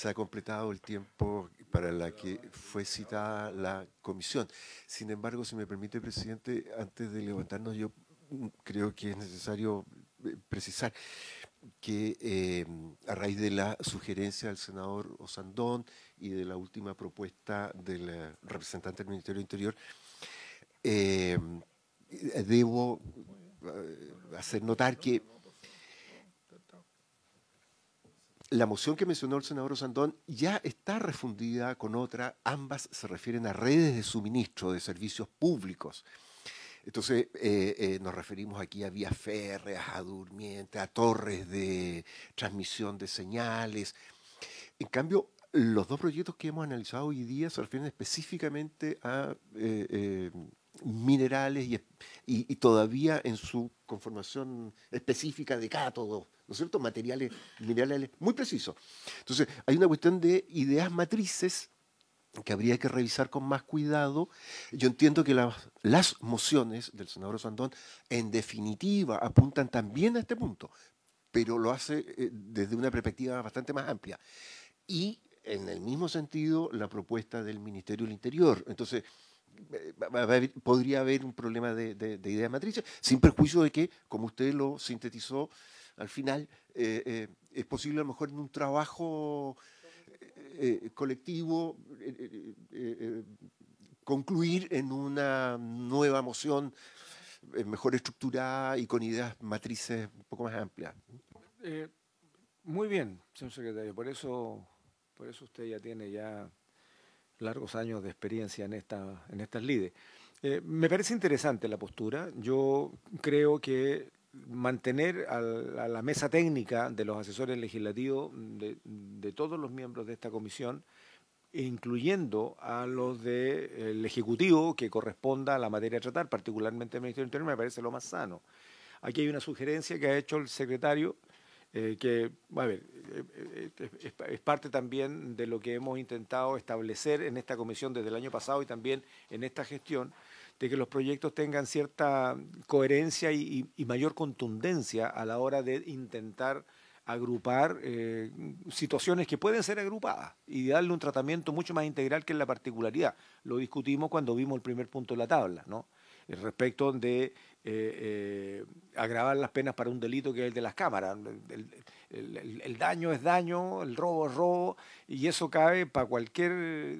S2: ha completado el tiempo para la que fue citada la comisión. Sin embargo, si me permite, presidente, antes de levantarnos, yo creo que es necesario precisar que a raíz de la sugerencia del senador Osandón y de la última propuesta del representante del Ministerio del Interior, debo hacer notar que la moción que mencionó el senador Osandón ya está refundida con otra. Ambas se refieren a redes de suministro de servicios públicos. Entonces, nos referimos aquí a vías férreas, a durmientes, a torres de transmisión de señales. En cambio, los dos proyectos que hemos analizado hoy día se refieren específicamente a minerales y todavía en su conformación específica de cátodos, ¿no es cierto? Materiales, minerales muy precisos. Entonces, hay una cuestión de ideas matrices que habría que revisar con más cuidado. Yo entiendo que las mociones del senador Osandón en definitiva apuntan también a este punto, pero lo hace desde una perspectiva bastante más amplia. Y en el mismo sentido la propuesta del Ministerio del Interior. Entonces, podría haber un problema de ideas matrices, sin perjuicio de que, como usted lo sintetizó al final, es posible a lo mejor en un trabajo colectivo concluir en una nueva moción mejor estructurada y con ideas matrices un poco más amplias.
S1: Muy bien, señor secretario, por eso usted ya tiene largos años de experiencia en estas lides. Me parece interesante la postura. Yo creo que mantener a la mesa técnica de los asesores legislativos de todos los miembros de esta comisión, incluyendo a los del Ejecutivo que corresponda a la materia a tratar, particularmente el Ministerio del Interior, me parece lo más sano. Aquí hay una sugerencia que ha hecho el secretario, que a ver, es parte también de lo que hemos intentado establecer en esta comisión desde el año pasado y también en esta gestión, de que los proyectos tengan cierta coherencia y mayor contundencia a la hora de intentar agrupar situaciones que pueden ser agrupadas y darle un tratamiento mucho más integral que en la particularidad. Lo discutimos cuando vimos el primer punto de la tabla, ¿no? Respecto de agravar las penas para un delito que es el de las cámaras. El daño es daño, el robo es robo, y eso cabe para cualquier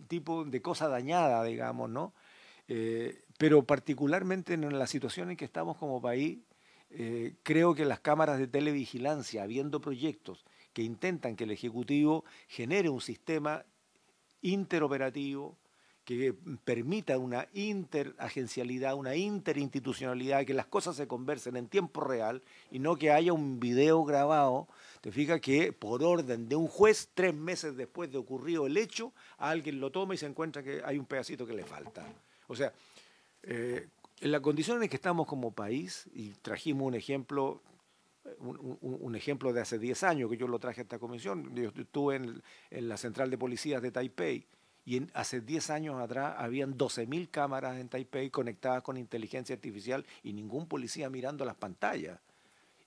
S1: tipo de cosa dañada, digamos, ¿no? Pero particularmente en la situación en que estamos como país, creo que las cámaras de televigilancia, habiendo proyectos que intentan que el Ejecutivo genere un sistema interoperativo que permita una interagencialidad, una interinstitucionalidad, que las cosas se conversen en tiempo real y no que haya un video grabado, te fijas, que por orden de un juez, 3 meses después de ocurrido el hecho, a alguien lo toma y se encuentra que hay un pedacito que le falta. O sea, En las condiciones en que estamos como país, y trajimos un ejemplo, un ejemplo de hace 10 años que yo lo traje a esta comisión. Yo estuve en la central de policías de Taipei y hace 10 años atrás habían 12.000 cámaras en Taipei conectadas con inteligencia artificial y ningún policía mirando las pantallas.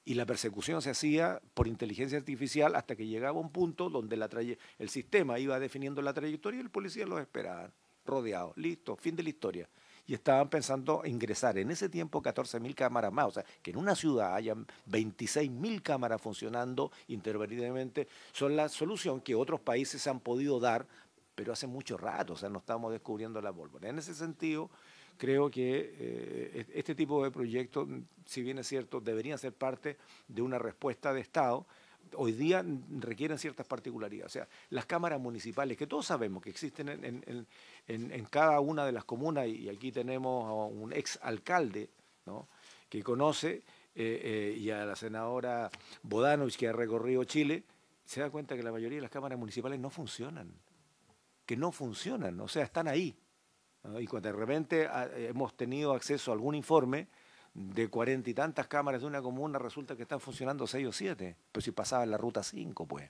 S1: Y la persecución se hacía por inteligencia artificial hasta que llegaba un punto donde el sistema iba definiendo la trayectoria y el policía los esperaba, rodeado, listo, fin de la historia. Y estaban pensando ingresar en ese tiempo 14.000 cámaras más, o sea, que en una ciudad hayan 26.000 cámaras funcionando intermitidamente, son la solución que otros países han podido dar, pero hace mucho rato, o sea, no estamos descubriendo la pólvora. En ese sentido, creo que este tipo de proyectos, si bien es cierto, deberían ser parte de una respuesta de Estado. Hoy día requieren ciertas particularidades. O sea, las cámaras municipales, que todos sabemos que existen en cada una de las comunas, y aquí tenemos a un ex alcalde, ¿no?, que conoce, y a la senadora Bodanovich, que ha recorrido Chile, se da cuenta que la mayoría de las cámaras municipales no funcionan, o sea, están ahí, ¿no? Y cuando de repente hemos tenido acceso a algún informe de 40 y tantas cámaras de una comuna, resulta que están funcionando 6 o 7, pero si pasaba en la ruta 5, pues.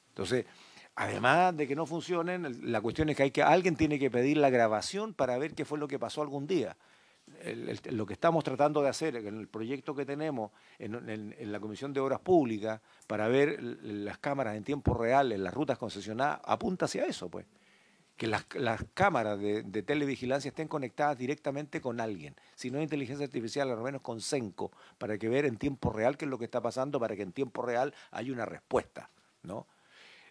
S1: Entonces, además de que no funcionen, la cuestión es que alguien tiene que pedir la grabación para ver qué fue lo que pasó algún día. Lo que estamos tratando de hacer en el proyecto que tenemos en la Comisión de Obras Públicas para ver las cámaras en tiempo real en las rutas concesionadas apunta hacia eso, pues. Que las cámaras de televigilancia estén conectadas directamente con alguien, si no es inteligencia artificial, al menos con Senco, para que ver en tiempo real qué es lo que está pasando, para que en tiempo real haya una respuesta, ¿no?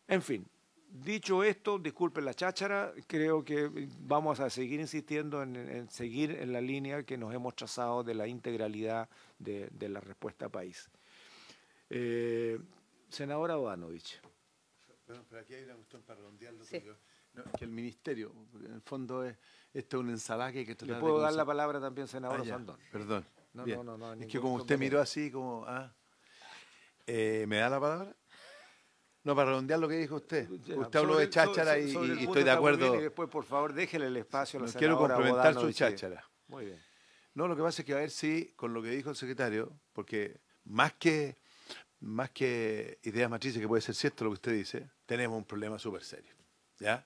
S1: En fin, dicho esto, disculpen la cháchara, creo que vamos a seguir insistiendo en seguir en la línea que nos hemos trazado de la integralidad de la respuesta país. Senadora Bodanovich.
S3: Bueno, pero aquí hay una cuestión para redondearlo. Sí. No, que el ministerio, en el fondo, esto es una ensalada que hay que tratar.
S1: ¿Le puedo dar la palabra también, senador Sandón?
S3: Perdón.
S1: No,
S3: es que como usted miró así, como... ¿me da la palabra? No, para redondear lo que dijo usted. Usted habló de cháchara y estoy de acuerdo.
S1: Y después, por favor, déjele el espacio a la
S3: senadora. Quiero complementar su cháchara.
S1: Muy bien.
S3: No, lo que pasa es que a ver si, con lo que dijo el secretario, porque más que ideas matrices, que puede ser cierto lo que usted dice, tenemos un problema súper serio, ¿ya?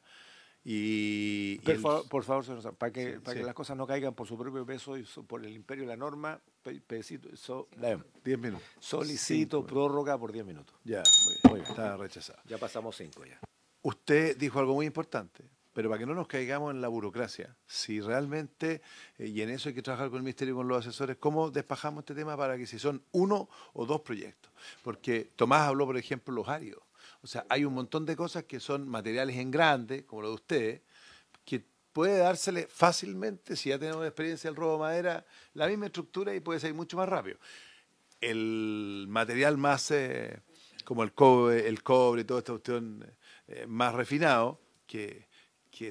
S1: Por favor, señor, para que las cosas no caigan por su propio peso y por el imperio de la norma, 10 minutos. Solicito 5. Prórroga por 10 minutos.
S3: Ya, muy bien, está rechazado.
S1: Ya pasamos 5 ya.
S3: Usted dijo algo muy importante, pero para que no nos caigamos en la burocracia, si realmente, y en eso hay que trabajar con el Ministerio y con los asesores, ¿cómo despajamos este tema para que si son 1 o 2 proyectos? Porque Tomás habló, por ejemplo, los áridos. O sea, hay un montón de cosas que son materiales en grande, como lo de usted, que puede dársele fácilmente, si ya tenemos experiencia del robo de madera, la misma estructura y puede ser mucho más rápido. El material más, como el cobre y toda esta cuestión más refinado, que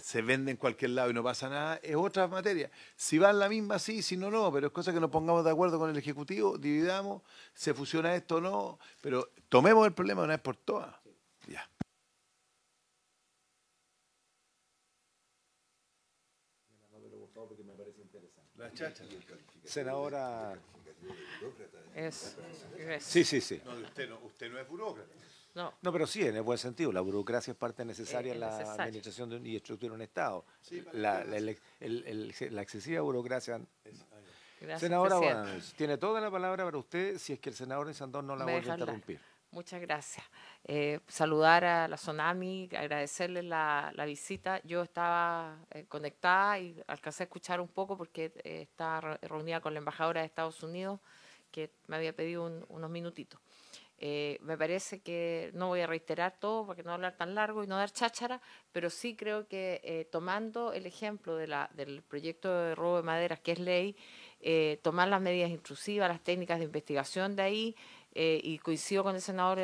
S3: se vende en cualquier lado y no pasa nada, es otra materia. Si va en la misma, sí, si no, no, pero es cosa que nos pongamos de acuerdo con el Ejecutivo, dividamos, se fusiona esto o no, pero tomemos el problema de una vez por todas. Ya.
S1: La cháchara. Senadora.
S10: Sí.
S3: No, usted no es burócrata.
S1: No, pero sí, en el buen sentido. La burocracia es parte necesaria en la administración y estructura de un Estado. Sí, la excesiva burocracia. Gracias, senadora Bodanovich, tiene toda la palabra para usted si es que el senador Sandón no la vuelve a interrumpir.
S10: Muchas gracias. Saludar a la Sonami, agradecerle la visita. Yo estaba conectada y alcancé a escuchar un poco porque estaba reunida con la embajadora de Estados Unidos que me había pedido unos minutitos. Me parece que no voy a reiterar todo para que no hablar tan largo y no dar cháchara, pero sí creo que tomando el ejemplo del proyecto de robo de maderas, que es ley, tomar las medidas intrusivas, las técnicas de investigación de ahí, y coincido con el senador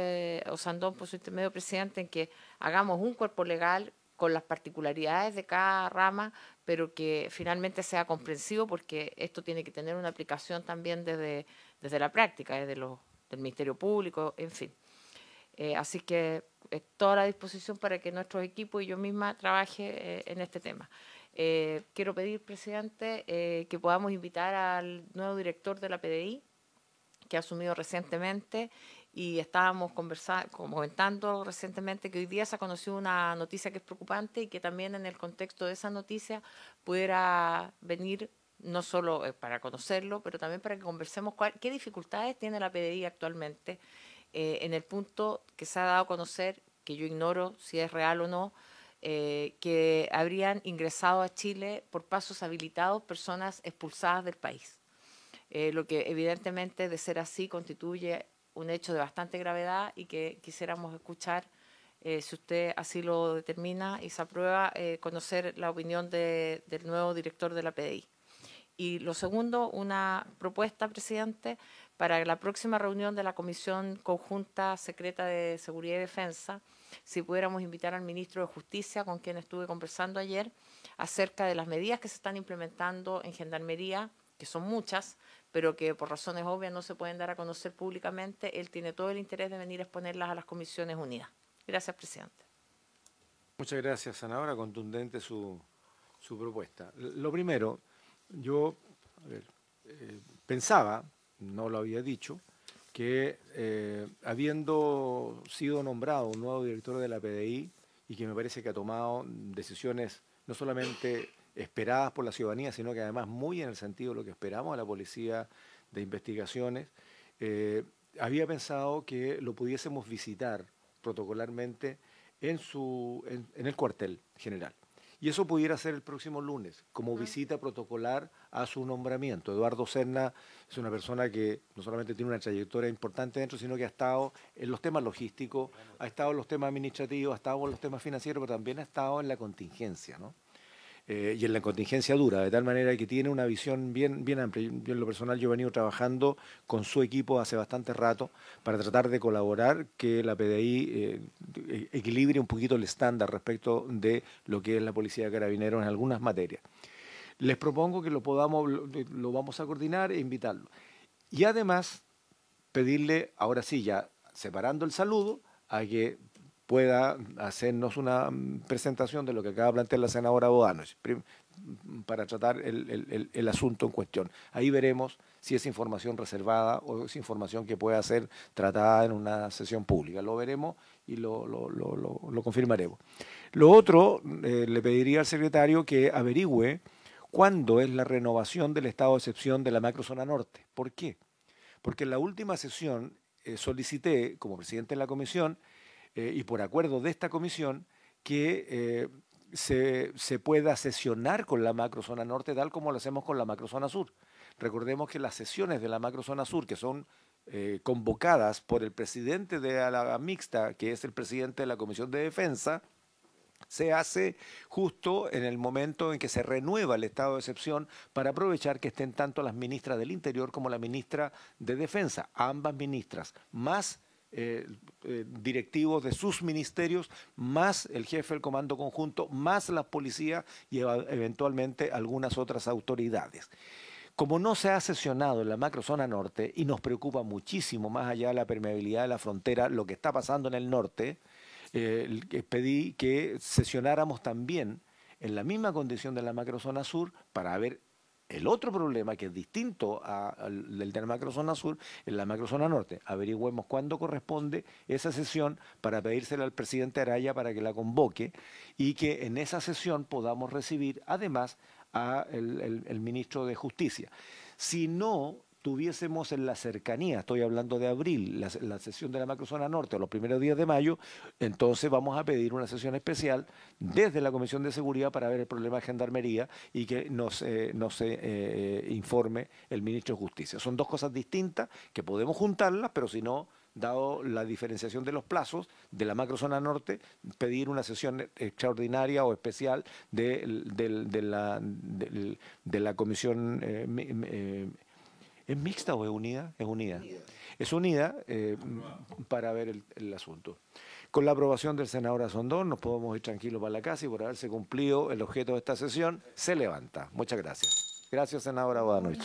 S10: Osandón por su intermedio, presidente, en que hagamos un cuerpo legal con las particularidades de cada rama, pero que finalmente sea comprensivo, porque esto tiene que tener una aplicación también desde la práctica, del Ministerio Público, en fin. Así que toda la disposición para que nuestros equipos y yo misma trabaje en este tema. Quiero pedir, presidente, que podamos invitar al nuevo director de la PDI, que ha asumido recientemente, y estábamos comentando recientemente que hoy día se ha conocido una noticia que es preocupante y que también en el contexto de esa noticia pudiera venir no solo para conocerlo, pero también para que conversemos qué dificultades tiene la PDI actualmente en el punto que se ha dado a conocer, que yo ignoro si es real o no, que habrían ingresado a Chile por pasos habilitados personas expulsadas del país. Lo que evidentemente, de ser así, constituye un hecho de bastante gravedad y que quisiéramos escuchar, si usted así lo determina y se aprueba, conocer la opinión del nuevo director de la PDI. Y lo segundo, una propuesta, presidente, para la próxima reunión de la Comisión Conjunta Secreta de Seguridad y Defensa, si pudiéramos invitar al ministro de Justicia, con quien estuve conversando ayer, acerca de las medidas que se están implementando en Gendarmería, que son muchas, pero que por razones obvias no se pueden dar a conocer públicamente. Él tiene todo el interés de venir a exponerlas a las Comisiones Unidas. Gracias, presidente.
S1: Muchas gracias, senadora. Contundente su propuesta. Lo primero, yo pensaba, no lo había dicho, que habiendo sido nombrado un nuevo director de la PDI y que me parece que ha tomado decisiones no solamente esperadas por la ciudadanía, sino que además muy en el sentido de lo que esperamos a la Policía de Investigaciones, había pensado que lo pudiésemos visitar protocolarmente en el cuartel general. Y eso pudiera ser el próximo lunes, como visita protocolar a su nombramiento. Eduardo Serna es una persona que no solamente tiene una trayectoria importante dentro, sino que ha estado en los temas logísticos, ha estado en los temas administrativos, ha estado en los temas financieros, pero también ha estado en la contingencia, ¿no? Y en la contingencia dura, de tal manera que tiene una visión bien amplia. Yo en lo personal yo he venido trabajando con su equipo hace bastante rato para tratar de colaborar que la PDI equilibre un poquito el estándar respecto de lo que es la Policía de Carabineros en algunas materias. Les propongo que lo vamos a coordinar e invitarlo. Y además pedirle, ahora sí, ya separando el saludo, a que pueda hacernos una presentación de lo que acaba de plantear la senadora Bodanovich para tratar el asunto en cuestión. Ahí veremos si es información reservada o es información que pueda ser tratada en una sesión pública. Lo veremos y lo confirmaremos. Lo otro, le pediría al secretario que averigüe cuándo es la renovación del estado de excepción de la macrozona norte. ¿Por qué? Porque en la última sesión solicité, como presidente de la comisión, y por acuerdo de esta comisión, que se pueda sesionar con la macrozona norte tal como lo hacemos con la macrozona sur. Recordemos que las sesiones de la macrozona sur, que son convocadas por el presidente de la mixta, que es el presidente de la Comisión de Defensa, se hace justo en el momento en que se renueva el estado de excepción para aprovechar que estén tanto las ministras del Interior como la ministra de Defensa, ambas ministras, más directivos de sus ministerios, más el jefe del comando conjunto, más las policías y eventualmente algunas otras autoridades. Como no se ha sesionado en la macrozona norte y nos preocupa muchísimo, más allá de la permeabilidad de la frontera, lo que está pasando en el norte, pedí que sesionáramos también en la misma condición de la macrozona sur para ver el otro problema, que es distinto al de la macrozona sur, en la macrozona norte. Averigüemos cuándo corresponde esa sesión para pedírsela al presidente Araya para que la convoque y que en esa sesión podamos recibir además al ministro de Justicia. Si no tuviésemos en la cercanía, estoy hablando de abril, la sesión de la macrozona norte o los primeros días de mayo, entonces vamos a pedir una sesión especial desde la Comisión de Seguridad para ver el problema de Gendarmería y que nos informe el ministro de Justicia. Son dos cosas distintas que podemos juntarlas, pero si no, dado la diferenciación de los plazos de la macrozona norte, pedir una sesión extraordinaria o especial de la Comisión ¿Es mixta o es unida? Es unida. Es unida para ver el asunto. Con la aprobación del senador Asondón nos podemos ir tranquilos para la casa y por haberse cumplido el objeto de esta sesión, se levanta. Muchas gracias. Gracias, senadora Bodanovich.